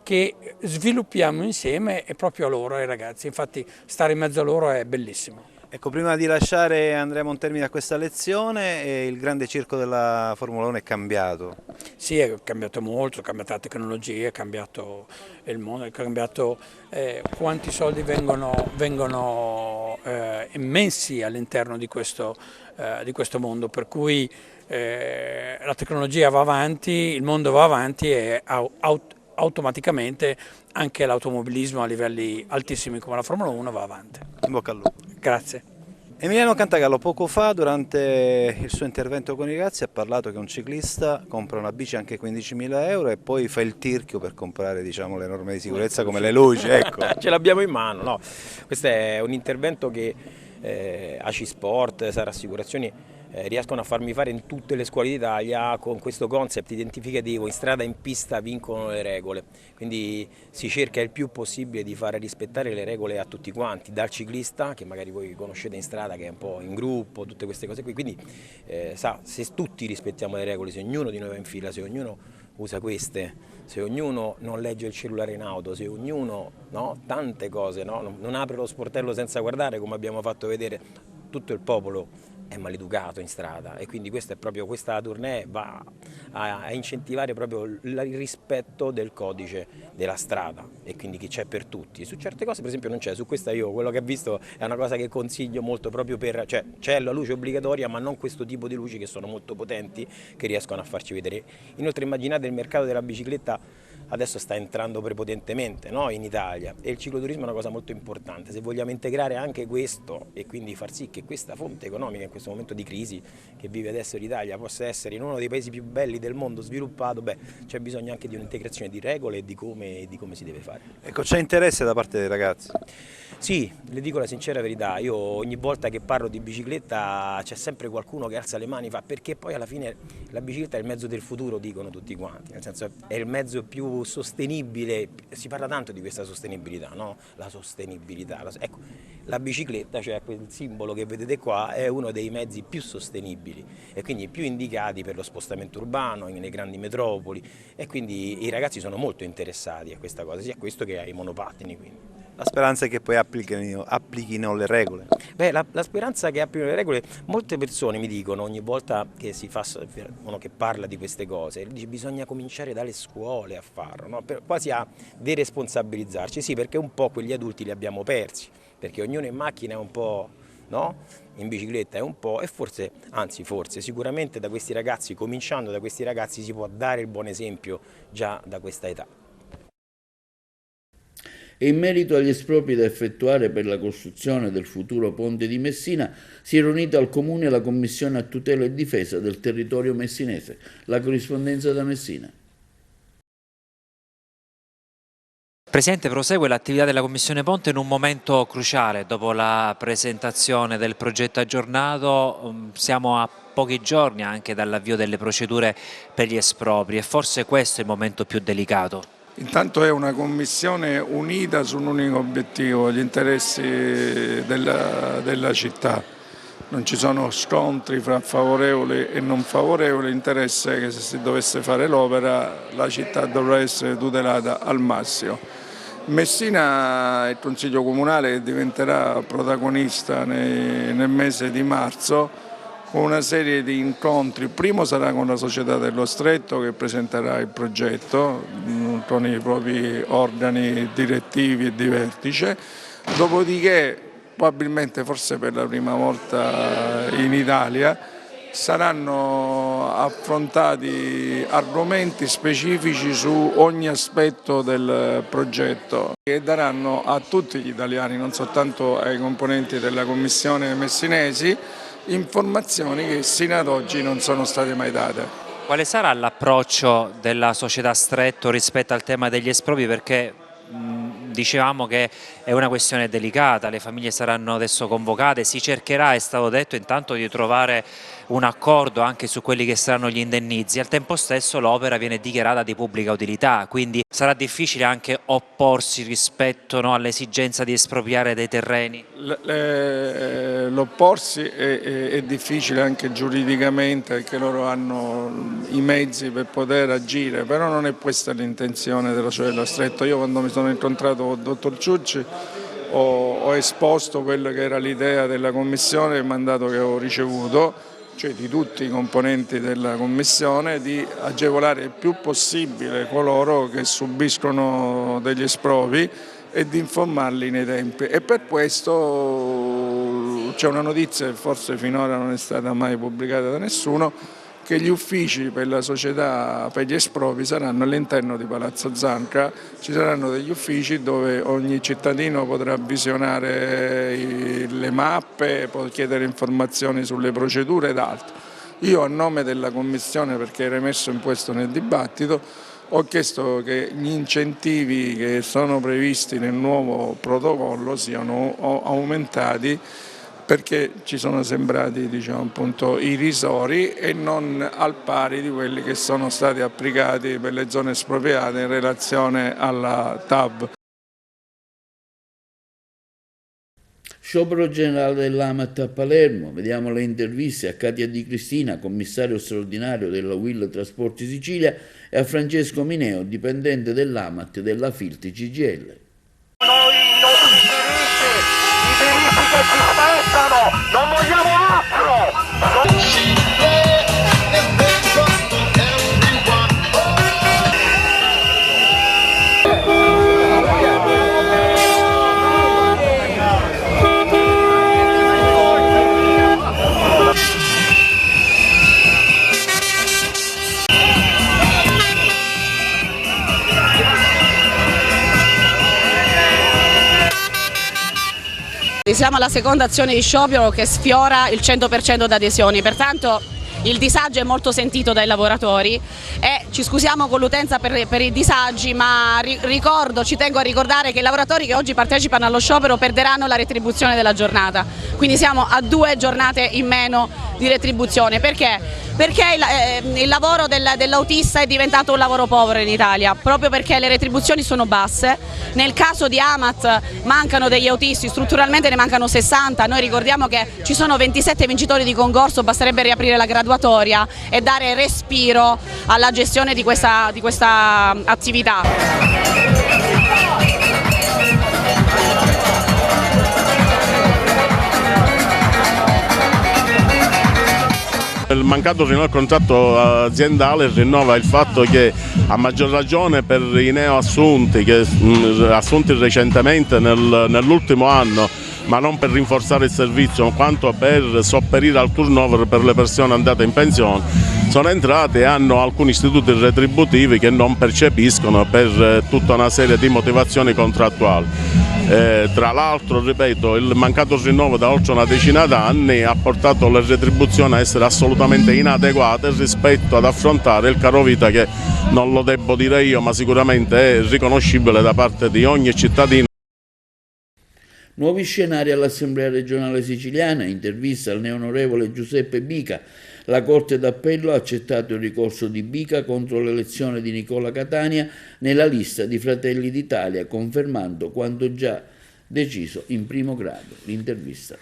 che sviluppiamo insieme e proprio a loro, ai ragazzi. Infatti stare in mezzo a loro è bellissimo. Ecco, prima di lasciare Andrea Montermini a questa lezione, il grande circo della Formula 1 è cambiato. Sì, è cambiato molto, è cambiata la tecnologia, è cambiato il mondo, è cambiato quanti soldi vengono immessi all'interno di questo mondo, per cui la tecnologia va avanti, il mondo va avanti e automaticamente anche l'automobilismo a livelli altissimi come la Formula 1 va avanti. In bocca al lupo. Grazie. Emiliano Cantagallo poco fa durante il suo intervento con i ragazzi ha parlato che un ciclista compra una bici anche 15.000 euro e poi fa il tirchio per comprare, diciamo, le norme di sicurezza come le luci, ecco. Ce l'abbiamo in mano, no? Questo è un intervento che Acisport, Sara Assicurazioni riescono a farmi fare in tutte le scuole d'Italia con questo concept identificativo: in strada e in pista vincono le regole, quindi si cerca il più possibile di fare rispettare le regole a tutti quanti, dal ciclista che magari voi conoscete in strada, che è un po' in gruppo, tutte queste cose qui, quindi se tutti rispettiamo le regole, se ognuno di noi va in fila, se ognuno usa queste, se ognuno non legge il cellulare in auto, se ognuno, no, tante cose, no? Non apre lo sportello senza guardare, come abbiamo fatto vedere, tutto il popolo è maleducato in strada, e quindi questa tournée va a incentivare proprio il rispetto del codice della strada, e quindi che c'è per tutti. Su certe cose per esempio non c'è, su questa io quello che ho visto è una cosa che consiglio molto, proprio per, cioè c'è la luce obbligatoria ma non questo tipo di luci che sono molto potenti, che riescono a farci vedere. Inoltre immaginate, il mercato della bicicletta adesso sta entrando prepotentemente, no, in Italia, e il cicloturismo è una cosa molto importante. Se vogliamo integrare anche questo e quindi far sì che questa fonte economica in questo momento di crisi che vive adesso l'Italia possa essere in uno dei paesi più belli del mondo, sviluppato, c'è bisogno anche di un'integrazione di regole e di come si deve fare. Ecco, c'è interesse da parte dei ragazzi? Sì, le dico la sincera verità, io ogni volta che parlo di bicicletta c'è sempre qualcuno che alza le mani, perché poi alla fine la bicicletta è il mezzo del futuro, dicono tutti quanti, nel senso è il mezzo più sostenibile, si parla tanto di questa sostenibilità, no? La sostenibilità, ecco, la bicicletta, cioè quel simbolo che vedete qua, è uno dei mezzi più sostenibili e quindi più indicati per lo spostamento urbano nelle grandi metropoli, e quindi i ragazzi sono molto interessati a questa cosa, sia a questo che ai monopattini. Quindi la speranza è che poi applichino le regole. La speranza che applichino le regole, molte persone mi dicono ogni volta che uno che parla di queste cose, dice bisogna cominciare dalle scuole a farlo, no? Quasi a deresponsabilizzarci, sì, perché un po' quegli adulti li abbiamo persi, perché ognuno in macchina è un po', no? In bicicletta è un po', e forse sicuramente da questi ragazzi, cominciando da questi ragazzi, si può dare il buon esempio già da questa età. E in merito agli espropri da effettuare per la costruzione del futuro ponte di Messina, si è riunita al Comune la Commissione a tutela e difesa del territorio messinese. La corrispondenza da Messina. Presidente, prosegue l'attività della Commissione Ponte in un momento cruciale. Dopo la presentazione del progetto aggiornato siamo a pochi giorni anche dall'avvio delle procedure per gli espropri, e forse questo è il momento più delicato. Intanto è una commissione unita su un unico obiettivo, gli interessi della città. Non ci sono scontri fra favorevoli e non favorevoli, l'interesse è che se si dovesse fare l'opera la città dovrà essere tutelata al massimo. Messina, il Consiglio Comunale diventerà protagonista nel mese di marzo con una serie di incontri. Il primo sarà con la Società dello Stretto, che presenterà il progetto con i propri organi direttivi e di vertice, dopodiché probabilmente, forse per la prima volta in Italia, saranno affrontati argomenti specifici su ogni aspetto del progetto, che daranno a tutti gli italiani, non soltanto ai componenti della Commissione messinesi, informazioni che sino ad oggi non sono state mai date. Quale sarà l'approccio della società Stretto rispetto al tema degli espropri? Perché dicevamo che è una questione delicata, le famiglie saranno adesso convocate, si cercherà, è stato detto intanto, di trovare un accordo anche su quelli che saranno gli indennizzi. Al tempo stesso l'opera viene dichiarata di pubblica utilità, quindi sarà difficile anche opporsi rispetto, no, all'esigenza di espropriare dei terreni. L'opporsi è difficile anche giuridicamente, perché loro hanno i mezzi per poter agire, però non è questa l'intenzione della Sorella Stretto. Io quando mi sono incontrato con il dottor Ciucci ho esposto quello che era l'idea della commissione, il mandato che ho ricevuto, cioè di tutti i componenti della commissione, di agevolare il più possibile coloro che subiscono degli espropri e di informarli nei tempi, e per questo c'è una notizia che forse finora non è stata mai pubblicata da nessuno, che gli uffici per la società per gli espropri saranno all'interno di Palazzo Zanca. Ci saranno degli uffici dove ogni cittadino potrà visionare le mappe, può chiedere informazioni sulle procedure ed altro. Io, a nome della Commissione, perché era emerso in questo nel dibattito, ho chiesto che gli incentivi che sono previsti nel nuovo protocollo siano aumentati, perché ci sono sembrati, diciamo, appunto, irrisori e non al pari di quelli che sono stati applicati per le zone espropriate in relazione alla TAV. Sciopero generale dell'AMAT a Palermo, vediamo le interviste a Katia Di Cristina, commissario straordinario della Will Trasporti Sicilia, e a Francesco Mineo, dipendente dell'AMAT della Filti CGL. Noi non i diritti che ci spettano, non vogliamo altro! Siamo alla seconda azione di sciopero che sfiora il 100% di adesioni, pertanto il disagio è molto sentito dai lavoratori e ci scusiamo con l'utenza per i disagi, ma ci tengo a ricordare che i lavoratori che oggi partecipano allo sciopero perderanno la retribuzione della giornata, quindi siamo a 2 giornate in meno di retribuzione. Perché? Perché il lavoro dell'autista è diventato un lavoro povero in Italia, proprio perché le retribuzioni sono basse. Nel caso di Amat mancano degli autisti, strutturalmente ne mancano 60, noi ricordiamo che ci sono 27 vincitori di concorso, basterebbe riaprire la graduatoria e dare respiro alla gestione di questa attività. Il mancato rinnovo del contratto aziendale rinnova il fatto che, a maggior ragione per i neoassunti assunti recentemente nell'ultimo anno, ma non per rinforzare il servizio quanto per sopperire al turnover per le persone andate in pensione, sono entrate e hanno alcuni istituti retributivi che non percepiscono per tutta una serie di motivazioni contrattuali. Tra l'altro, ripeto, il mancato rinnovo da oltre una decina d'anni ha portato le retribuzioni a essere assolutamente inadeguate rispetto ad affrontare il carovita che, non lo debbo dire io, ma sicuramente è riconoscibile da parte di ogni cittadino. Nuovi scenari all'Assemblea regionale siciliana, intervista al neonorevole Giuseppe Bica. La Corte d'Appello ha accettato il ricorso di Bica contro l'elezione di Nicola Catania nella lista di Fratelli d'Italia, confermando quanto già deciso in primo grado. L'intervista.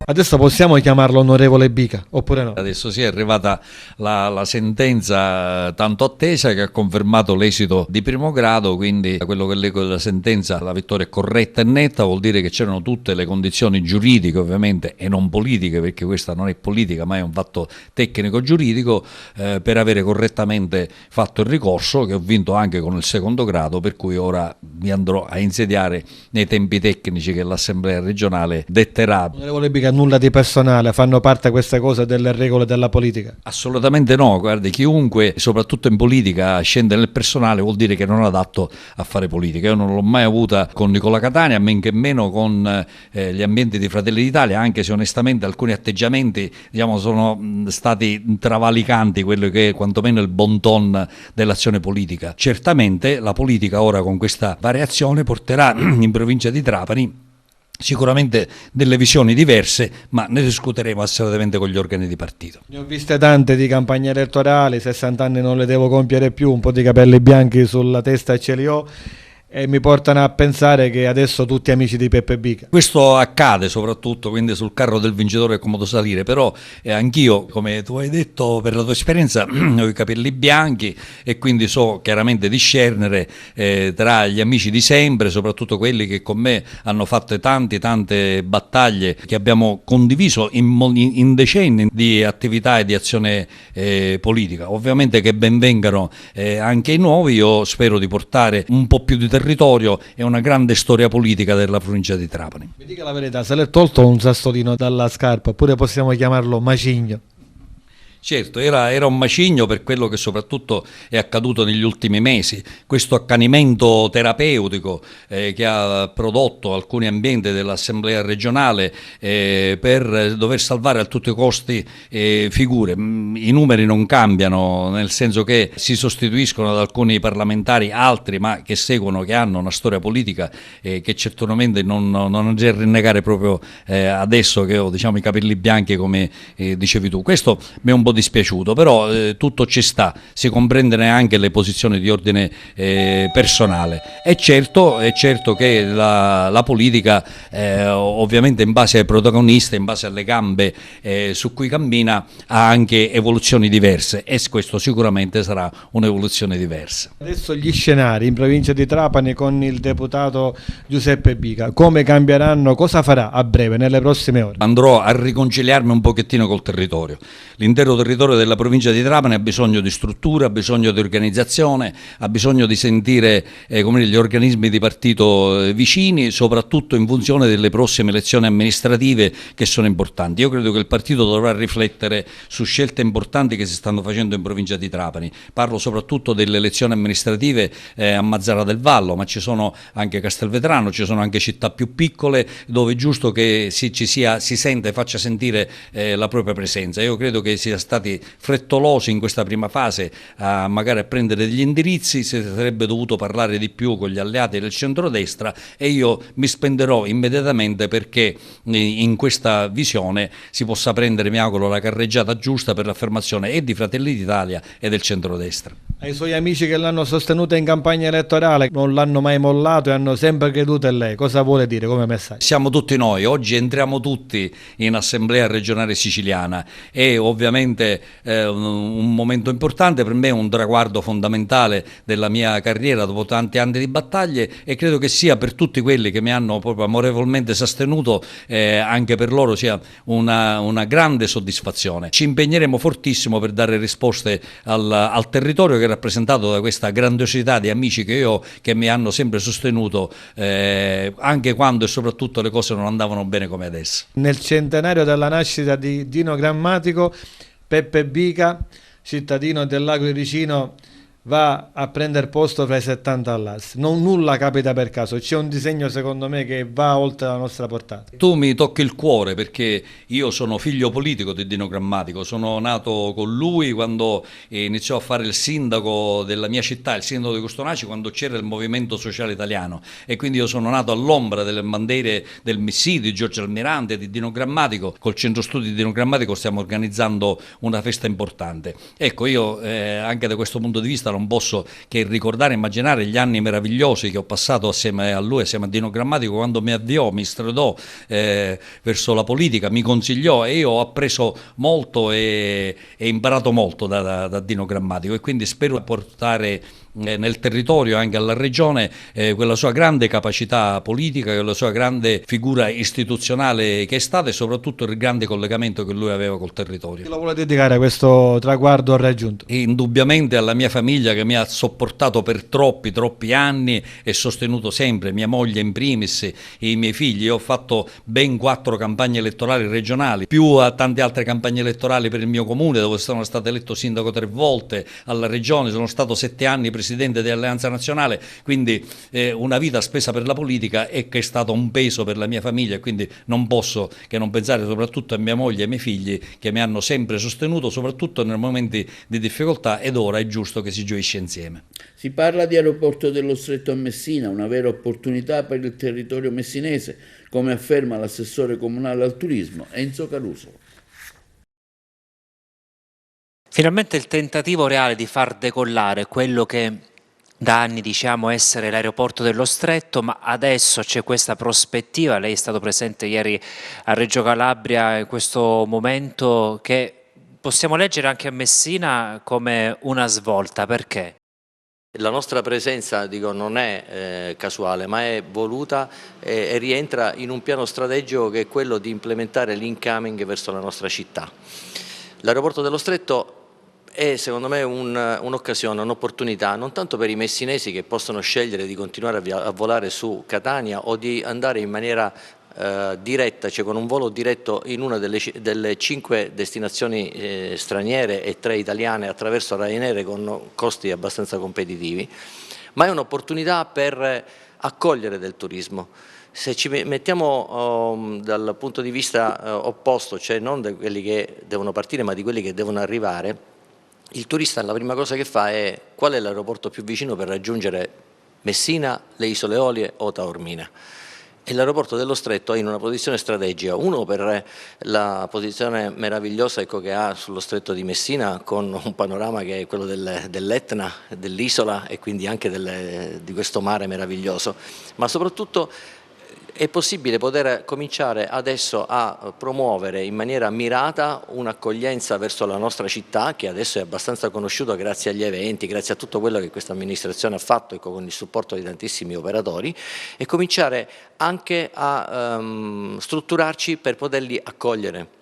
Adesso possiamo chiamarlo onorevole Bica, oppure no? Adesso sì, è arrivata la sentenza tanto attesa che ha confermato l'esito di primo grado, quindi da quello che leggo della sentenza la vittoria è corretta e netta, vuol dire che c'erano tutte le condizioni giuridiche ovviamente e non politiche, perché questa non è politica ma è un fatto tecnico-giuridico, per avere correttamente fatto il ricorso, che ho vinto anche con il secondo grado, per cui ora mi andrò a insediare nei tempi tecnici che l'Assemblea regionale detterà. Onorevole Bica, nulla di personale, fanno parte queste cose delle regole della politica? Assolutamente no, guardi, chiunque soprattutto in politica scende nel personale vuol dire che non è adatto a fare politica. Io non l'ho mai avuta con Nicola Catania, men che meno con gli ambienti di Fratelli d'Italia, anche se onestamente alcuni atteggiamenti, diciamo, sono stati travalicanti quello che è quantomeno il bon ton dell'azione politica. Certamente la politica ora con questa fare azione porterà in provincia di Trapani sicuramente delle visioni diverse, ma ne discuteremo assolutamente con gli organi di partito. Ne ho viste tante di campagne elettorali, 60 anni non le devo compiere più, un po' di capelli bianchi sulla testa ce li ho, e mi portano a pensare che adesso tutti amici di Peppe Bica. Questo accade soprattutto, quindi sul carro del vincitore è comodo salire, però anch'io, come tu hai detto, per la tua esperienza ho i capelli bianchi e quindi so chiaramente discernere tra gli amici di sempre, soprattutto quelli che con me hanno fatto tante battaglie che abbiamo condiviso in decenni di attività e di azione politica. Ovviamente che benvengano anche i nuovi, io spero di portare un po' più di territorio e una grande storia politica della provincia di Trapani. Mi dica la verità, se l'è tolto un sassolino dalla scarpa, oppure possiamo chiamarlo macigno? Certo, era un macigno per quello che soprattutto è accaduto negli ultimi mesi, questo accanimento terapeutico che ha prodotto alcuni ambienti dell'Assemblea regionale per dover salvare a tutti i costi figure. I numeri non cambiano, nel senso che si sostituiscono ad alcuni parlamentari altri, ma che seguono, che hanno una storia politica che certamente non c'è a rinnegare proprio adesso che ho, diciamo, i capelli bianchi come dicevi tu. Questo mi è un po' dispiaciuto, però tutto ci sta, si comprende anche le posizioni di ordine personale. È certo che la politica ovviamente in base ai protagonisti, in base alle gambe su cui cammina, ha anche evoluzioni diverse e questo sicuramente sarà un'evoluzione diversa. Adesso gli scenari in provincia di Trapani con il deputato Giuseppe Bica, come cambieranno, cosa farà a breve, nelle prossime ore? Andrò a riconciliarmi un pochettino col territorio. L'intero territorio della provincia di Trapani ha bisogno di struttura, ha bisogno di organizzazione, ha bisogno di sentire gli organismi di partito vicini, soprattutto in funzione delle prossime elezioni amministrative che sono importanti. Io credo che il partito dovrà riflettere su scelte importanti che si stanno facendo in provincia di Trapani. Parlo soprattutto delle elezioni amministrative a Mazara del Vallo, ma ci sono anche Castelvetrano, ci sono anche città più piccole dove è giusto che si senta e faccia sentire la propria presenza. Io credo che sia stati frettolosi in questa prima fase magari a prendere degli indirizzi, si sarebbe dovuto parlare di più con gli alleati del centrodestra e io mi spenderò immediatamente perché in questa visione si possa prendere, mi auguro, la carreggiata giusta per l'affermazione e di Fratelli d'Italia e del centrodestra. Ai suoi amici che l'hanno sostenuta in campagna elettorale, non l'hanno mai mollato e hanno sempre creduto in lei, cosa vuole dire come messaggio? Siamo tutti noi, oggi entriamo tutti in Assemblea regionale siciliana e ovviamente un momento importante per me, un traguardo fondamentale della mia carriera dopo tanti anni di battaglie e credo che sia per tutti quelli che mi hanno proprio amorevolmente sostenuto, anche per loro sia una grande soddisfazione. Ci impegneremo fortissimo per dare risposte al territorio che è rappresentato da questa grandiosità di amici che mi hanno sempre sostenuto anche quando e soprattutto le cose non andavano bene come adesso. Nel centenario della nascita di Dino Grammatico, Peppe Bica, cittadino dell'Agro Ricino, va a prendere posto fra i 70 all'AS. Nulla capita per caso, c'è un disegno secondo me che va oltre la nostra portata. Tu mi tocchi il cuore perché io sono figlio politico di Dino Grammatico, sono nato con lui quando iniziò a fare il sindaco della mia città, il sindaco di Custonaci, quando c'era il Movimento Sociale Italiano e quindi io sono nato all'ombra delle bandiere del Missì, di Giorgio Almirante, di Dino Grammatico. Col centro studi di Dino Grammatico stiamo organizzando una festa importante. Ecco, io anche da questo punto di vista non posso che ricordare e immaginare gli anni meravigliosi che ho passato assieme a lui, assieme a Dino Grammatico, quando mi avviò, mi stradò verso la politica, mi consigliò e io ho appreso molto e imparato molto da Dino Grammatico e quindi spero portare nel territorio, anche alla regione, quella sua grande capacità politica, quella sua grande figura istituzionale che è stata e soprattutto il grande collegamento che lui aveva col territorio. Chi lo vuole dedicare a questo traguardo raggiunto? Indubbiamente alla mia famiglia che mi ha sopportato per troppi anni e sostenuto sempre, mia moglie in primis, i miei figli. Io ho fatto ben 4 campagne elettorali regionali, più a tante altre campagne elettorali per il mio comune dove sono stato eletto sindaco 3 volte, alla regione sono stato 7 anni presidente presidente di Alleanza Nazionale, quindi una vita spesa per la politica e che è stato un peso per la mia famiglia, e quindi non posso che non pensare soprattutto a mia moglie e ai miei figli che mi hanno sempre sostenuto, soprattutto nei momenti di difficoltà, ed ora è giusto che si gioisce insieme. Si parla di aeroporto dello Stretto a Messina, una vera opportunità per il territorio messinese, come afferma l'assessore comunale al turismo Enzo Caruso. Finalmente il tentativo reale di far decollare quello che da anni diciamo essere l'aeroporto dello Stretto, ma adesso c'è questa prospettiva. Lei è stato presente ieri a Reggio Calabria in questo momento che possiamo leggere anche a Messina come una svolta. Perché? La nostra presenza, dico, non è casuale, ma è voluta e rientra in un piano strategico che è quello di implementare l'incoming verso la nostra città. L'aeroporto dello Stretto è secondo me un'occasione, un'opportunità, non tanto per i messinesi che possono scegliere di continuare a volare su Catania o di andare in maniera diretta, cioè con un volo diretto in una delle 5 destinazioni straniere e 3 italiane attraverso Ryanair con costi abbastanza competitivi, ma è un'opportunità per accogliere del turismo. Se ci mettiamo dal punto di vista opposto, cioè non di quelli che devono partire ma di quelli che devono arrivare, il turista la prima cosa che fa è: qual è l'aeroporto più vicino per raggiungere Messina, le Isole Eolie o Taormina? E l'aeroporto dello Stretto è in una posizione strategica, uno per la posizione meravigliosa che ha sullo Stretto di Messina, con un panorama che è quello dell'Etna, dell'isola e quindi anche di questo mare meraviglioso, ma soprattutto è possibile poter cominciare adesso a promuovere in maniera mirata un'accoglienza verso la nostra città, che adesso è abbastanza conosciuta grazie agli eventi, grazie a tutto quello che questa amministrazione ha fatto con il supporto di tantissimi operatori, e cominciare anche a strutturarci per poterli accogliere.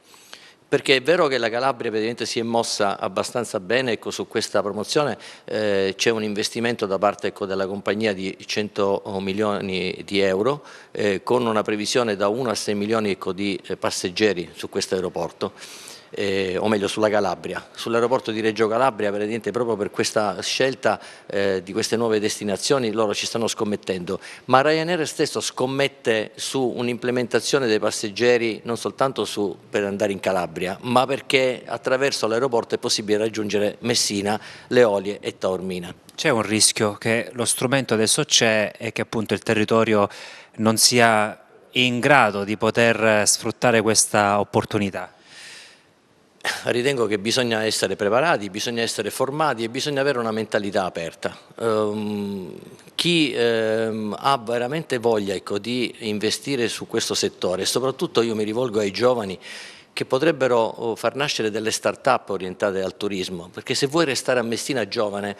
Perché è vero che la Calabria praticamente si è mossa abbastanza bene, su questa promozione c'è un investimento da parte della compagnia di 100 milioni di euro con una previsione da 1 a 6 milioni di passeggeri su questo aeroporto. O meglio sulla Calabria, sull'aeroporto di Reggio Calabria, praticamente proprio per questa scelta di queste nuove destinazioni loro ci stanno scommettendo, ma Ryanair stesso scommette su un'implementazione dei passeggeri non soltanto per andare in Calabria, ma perché attraverso l'aeroporto è possibile raggiungere Messina, le Eolie e Taormina. C'è un rischio che lo strumento adesso c'è e che appunto il territorio non sia in grado di poter sfruttare questa opportunità? Ritengo che bisogna essere preparati, bisogna essere formati e bisogna avere una mentalità aperta. Chi ha veramente voglia di investire su questo settore, e soprattutto io mi rivolgo ai giovani che potrebbero far nascere delle start-up orientate al turismo, perché se vuoi restare a Messina giovane,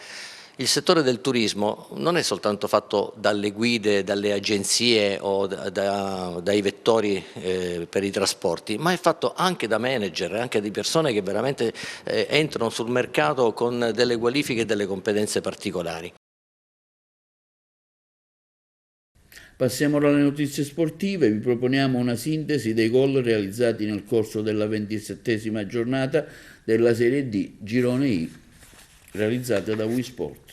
il settore del turismo non è soltanto fatto dalle guide, dalle agenzie o dai vettori per i trasporti, ma è fatto anche da manager, anche di persone che veramente entrano sul mercato con delle qualifiche e delle competenze particolari. Passiamo alle notizie sportive. Vi proponiamo una sintesi dei gol realizzati nel corso della 27ª giornata della Serie D Girone I, realizzata da Wisport.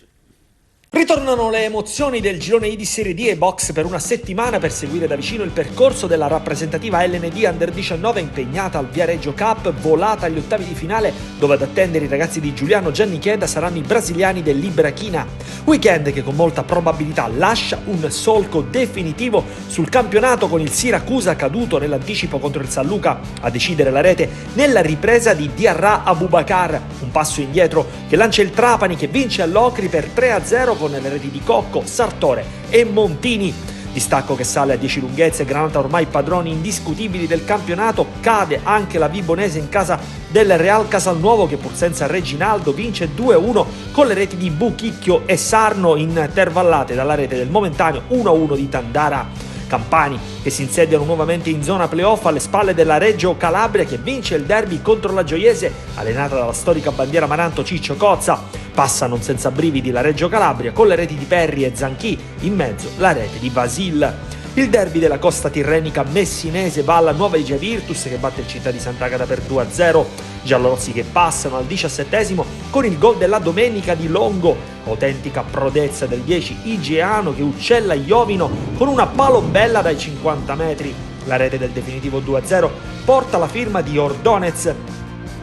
Ritornano le emozioni del girone I di Serie D e Box per una settimana per seguire da vicino il percorso della rappresentativa LND Under 19 impegnata al Viareggio Cup, volata agli ottavi di finale, dove ad attendere i ragazzi di Giuliano Giannicheda saranno i brasiliani dell'Ibrachina. Weekend che con molta probabilità lascia un solco definitivo sul campionato, con il Siracusa caduto nell'anticipo contro il San Luca a decidere la rete nella ripresa di Diarra Abubakar, un passo indietro che lancia il Trapani, che vince all'Ocri per 3-0 con le reti di Cocco, Sartore e Montini. Distacco che sale a 10 lunghezze, Granata ormai padroni indiscutibili del campionato. Cade anche la Vibonese in casa del Real Casalnuovo, che pur senza Reginaldo vince 2-1 con le reti di Buchicchio e Sarno intervallate dalla rete del momentaneo 1-1 di Tandara. Campani che si insediano nuovamente in zona playoff alle spalle della Reggio Calabria, che vince il derby contro la Gioiese allenata dalla storica bandiera Maranto Ciccio Cozza. Passa non senza brividi la Reggio Calabria con le reti di Perri e Zanchi, in mezzo la rete di Basil. Il derby della costa tirrenica messinese va alla Nuova Igia Virtus, che batte il Città di Sant'Agata per 2-0. giallorossi che passano al 17esimo con il gol della domenica di Longo, autentica prodezza del 10 igeano che uccella Iovino con una palombella dai 50 metri. La rete del definitivo 2-0 porta la firma di Ordonez,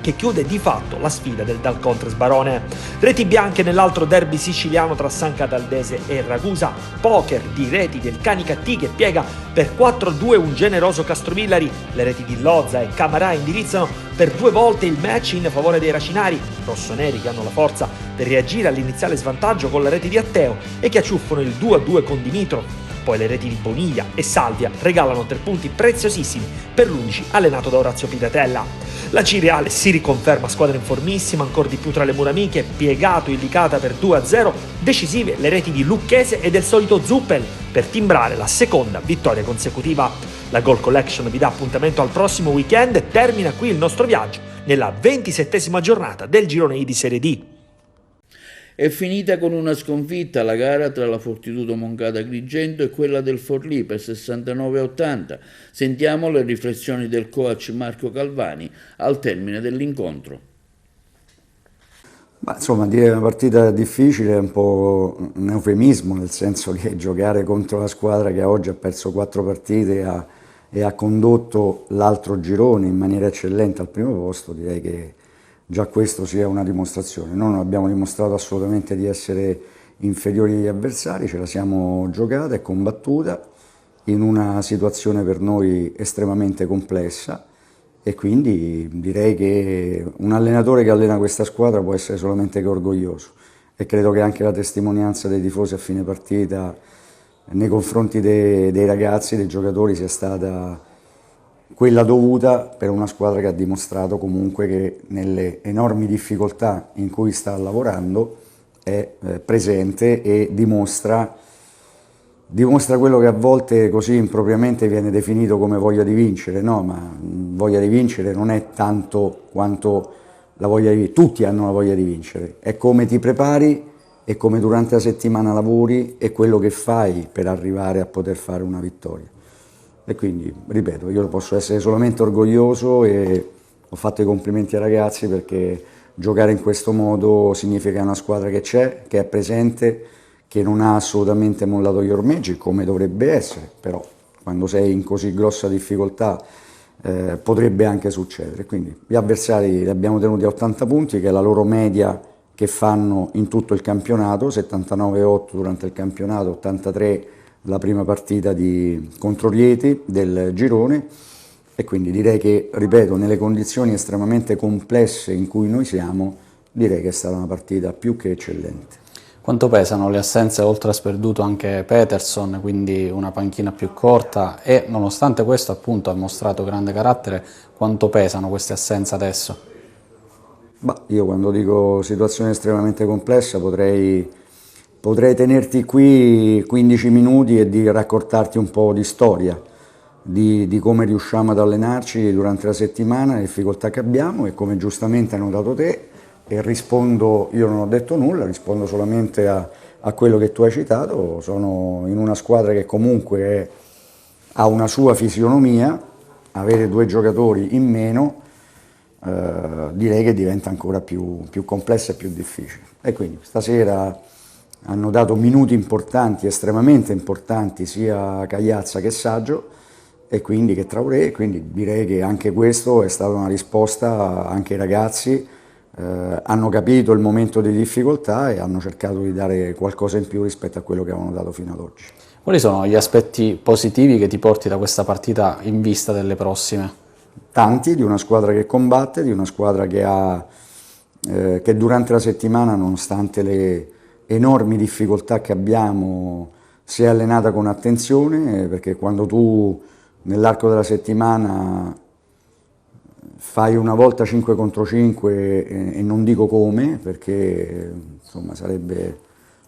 che chiude di fatto la sfida del Dal Contres Barone. Reti bianche nell'altro derby siciliano tra San Cataldese e Ragusa, poker di reti del Canicattì che piega per 4-2 un generoso Castrovillari. Le reti di Lozza e Camarà indirizzano per 2 volte il match in favore dei racinari, rossoneri che hanno la forza per reagire all'iniziale svantaggio con le reti di Atteo e che acciuffano il 2-2 con Dimitro. Poi le reti di Boniglia e Salvia regalano 3 punti preziosissimi per l'11 allenato da Orazio Piratella. La Cireale si riconferma squadra in formissima, ancor di più tra le mura amiche, piegato il Licata per 2-0, decisive le reti di Lucchese e del solito Zuppel per timbrare la seconda vittoria consecutiva. La Goal Collection vi dà appuntamento al prossimo weekend e termina qui il nostro viaggio nella 27esima giornata del girone I di Serie D. È finita con una sconfitta la gara tra la Fortitudo Moncada Agrigento e quella del Forlì per 69-80. Sentiamo le riflessioni del coach Marco Calvani al termine dell'incontro. Insomma, dire una partita difficile è un po' un eufemismo, nel senso che giocare contro la squadra che oggi ha perso 4 partite e ha condotto l'altro girone in maniera eccellente al primo posto, direi che già questo sia una dimostrazione. Noi non abbiamo dimostrato assolutamente di essere inferiori agli avversari, ce la siamo giocata e combattuta in una situazione per noi estremamente complessa e quindi direi che un allenatore che allena questa squadra può essere solamente che orgoglioso e credo che anche la testimonianza dei tifosi a fine partita nei confronti dei ragazzi, dei giocatori sia stata quella dovuta per una squadra che ha dimostrato comunque che nelle enormi difficoltà in cui sta lavorando è presente e dimostra quello che a volte così impropriamente viene definito come voglia di vincere, no, ma voglia di vincere non è tanto quanto la voglia di vincere, tutti hanno la voglia di vincere, è come ti prepari e come durante la settimana lavori e quello che fai per arrivare a poter fare una vittoria. E quindi, ripeto, io posso essere solamente orgoglioso e ho fatto i complimenti ai ragazzi perché giocare in questo modo significa che è una squadra che c'è, che è presente, che non ha assolutamente mollato gli ormeggi, come dovrebbe essere, però quando sei in così grossa difficoltà potrebbe anche succedere. Quindi gli avversari li abbiamo tenuti a 80 punti, che è la loro media che fanno in tutto il campionato, 79,8 durante il campionato, 83 la prima partita contro Rieti del girone e quindi direi che, ripeto, nelle condizioni estremamente complesse in cui noi siamo, direi che è stata una partita più che eccellente. Quanto pesano le assenze, oltre a sperduto anche Peterson, quindi una panchina più corta e nonostante questo appunto ha mostrato grande carattere, quanto pesano queste assenze adesso? Io quando dico situazione estremamente complessa potrei tenerti qui 15 minuti e di raccontarti un po' di storia, di come riusciamo ad allenarci durante la settimana, le difficoltà che abbiamo e come giustamente hai notato te, e rispondo, io non ho detto nulla, rispondo solamente a quello che tu hai citato. Sono in una squadra che comunque ha una sua fisionomia, avere 2 giocatori in meno direi che diventa ancora più complessa e più difficile. E quindi stasera hanno dato minuti importanti, estremamente importanti, sia Cagliazza che Saggio e quindi che Traoré, quindi direi che anche questo è stata una risposta, anche i ragazzi hanno capito il momento di difficoltà e hanno cercato di dare qualcosa in più rispetto a quello che avevano dato fino ad oggi. Quali sono gli aspetti positivi che ti porti da questa partita in vista delle prossime? Tanti, di una squadra che combatte, di una squadra che durante la settimana, nonostante le enormi difficoltà che abbiamo, si è allenata con attenzione, perché quando tu nell'arco della settimana fai una volta 5 contro 5 e non dico come, perché insomma sarebbe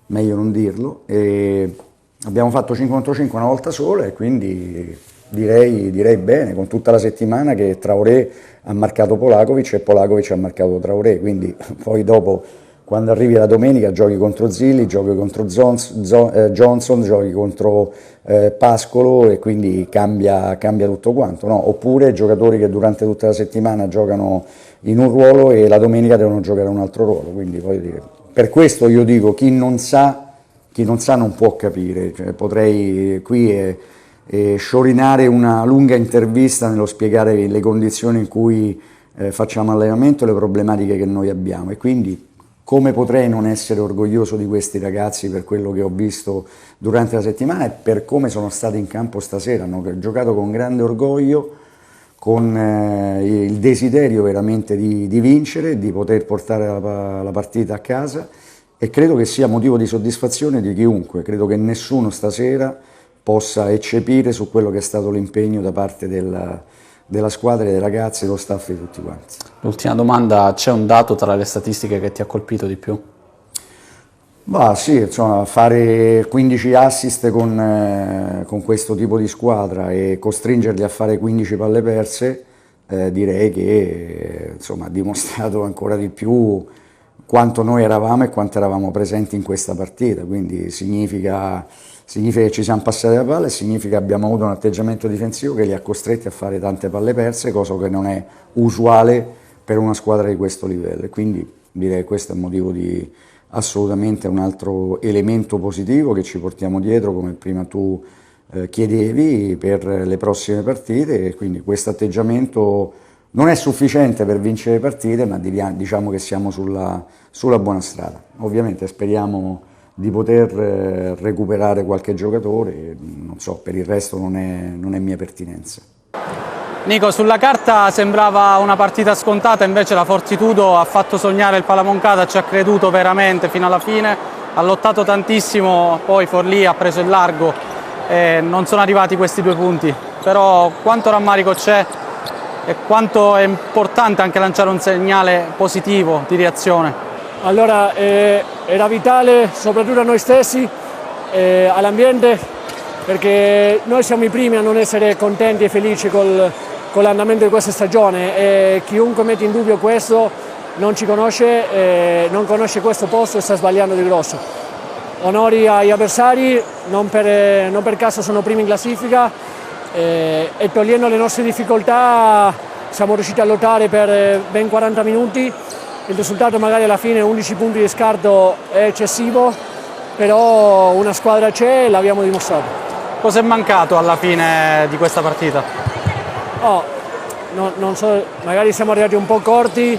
meglio non dirlo, e abbiamo fatto 5 contro 5 una volta sola e quindi direi bene, con tutta la settimana che Traoré ha marcato Polakovic e Polakovic ha marcato Traoré, quindi poi dopo quando arrivi la domenica giochi contro Zilli, giochi contro Johnson, giochi contro Pascolo e quindi cambia tutto quanto, no? Oppure giocatori che durante tutta la settimana giocano in un ruolo e la domenica devono giocare un altro ruolo, quindi voglio dire, per questo io dico chi non sa non può capire, cioè, potrei qui sciorinare una lunga intervista nello spiegare le condizioni in cui facciamo allenamento e le problematiche che noi abbiamo, e quindi come potrei non essere orgoglioso di questi ragazzi per quello che ho visto durante la settimana e per come sono stati in campo stasera. Hanno giocato con grande orgoglio, con il desiderio veramente di vincere, di poter portare la partita a casa, e credo che sia motivo di soddisfazione di chiunque. Credo che nessuno stasera possa eccepire su quello che è stato l'impegno da parte della squadra, dei ragazzi, dello staff di tutti quanti. L'ultima domanda, c'è un dato tra le statistiche che ti ha colpito di più? Bah, sì, insomma, fare 15 assist con questo tipo di squadra e costringerli a fare 15 palle perse, direi che insomma, ha dimostrato ancora di più quanto noi eravamo e quanto eravamo presenti in questa partita, quindi significa che ci siamo passati la palla e significa che abbiamo avuto un atteggiamento difensivo che li ha costretti a fare tante palle perse, cosa che non è usuale per una squadra di questo livello, e quindi direi che questo è un motivo di assolutamente un altro elemento positivo che ci portiamo dietro, come prima tu chiedevi, per le prossime partite, e quindi questo atteggiamento non è sufficiente per vincere le partite, ma diciamo che siamo sulla buona strada. Ovviamente speriamo di poter recuperare qualche giocatore, non so, per il resto non è mia pertinenza. Nico, sulla carta sembrava una partita scontata, invece la Fortitudo ha fatto sognare il Palamoncata, ci ha creduto veramente fino alla fine, ha lottato tantissimo, poi Forlì ha preso il largo e non sono arrivati questi 2 punti, però quanto rammarico c'è e quanto è importante anche lanciare un segnale positivo di reazione. Allora era vitale soprattutto a noi stessi, all'ambiente, perché noi siamo i primi a non essere contenti e felici con l'andamento di questa stagione, e chiunque mette in dubbio questo non ci conosce, non conosce questo posto e sta sbagliando di grosso. Onori agli avversari, non per caso sono primi in classifica, e togliendo le nostre difficoltà siamo riusciti a lottare per ben 40 minuti. Il risultato magari alla fine 11 punti di scarto è eccessivo, però una squadra c'è e l'abbiamo dimostrato. Cosa è mancato alla fine di questa partita? Non so, magari siamo arrivati un po' corti,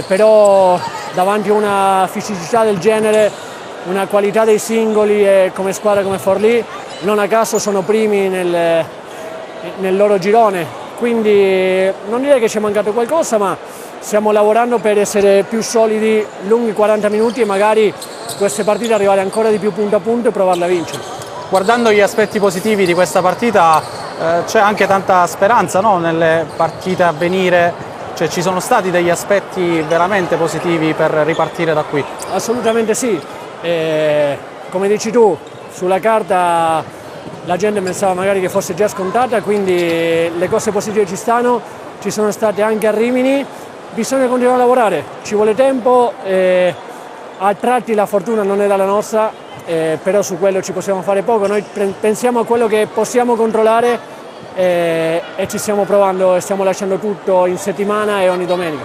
però davanti a una fisicità del genere, una qualità dei singoli e come squadra come Forlì, non a caso sono primi nel loro girone, quindi non direi che ci è mancato qualcosa, ma stiamo lavorando per essere più solidi lunghi 40 minuti e magari queste partite arrivare ancora di più punto a punto e provarle a vincere. Guardando gli aspetti positivi di questa partita, c'è anche tanta speranza, no? Nelle partite a venire, cioè, ci sono stati degli aspetti veramente positivi per ripartire da qui? Assolutamente sì, come dici tu, sulla carta la gente pensava magari che fosse già scontata, quindi le cose positive ci stanno, ci sono state anche a Rimini, bisogna continuare a lavorare, ci vuole tempo, a tratti la fortuna non è dalla nostra, però su quello ci possiamo fare poco, noi pensiamo a quello che possiamo controllare e ci stiamo provando e stiamo lasciando tutto in settimana e ogni domenica.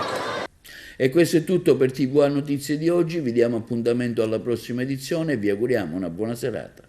E questo è tutto per TV A Notizie di oggi, vi diamo appuntamento alla prossima edizione e vi auguriamo una buona serata.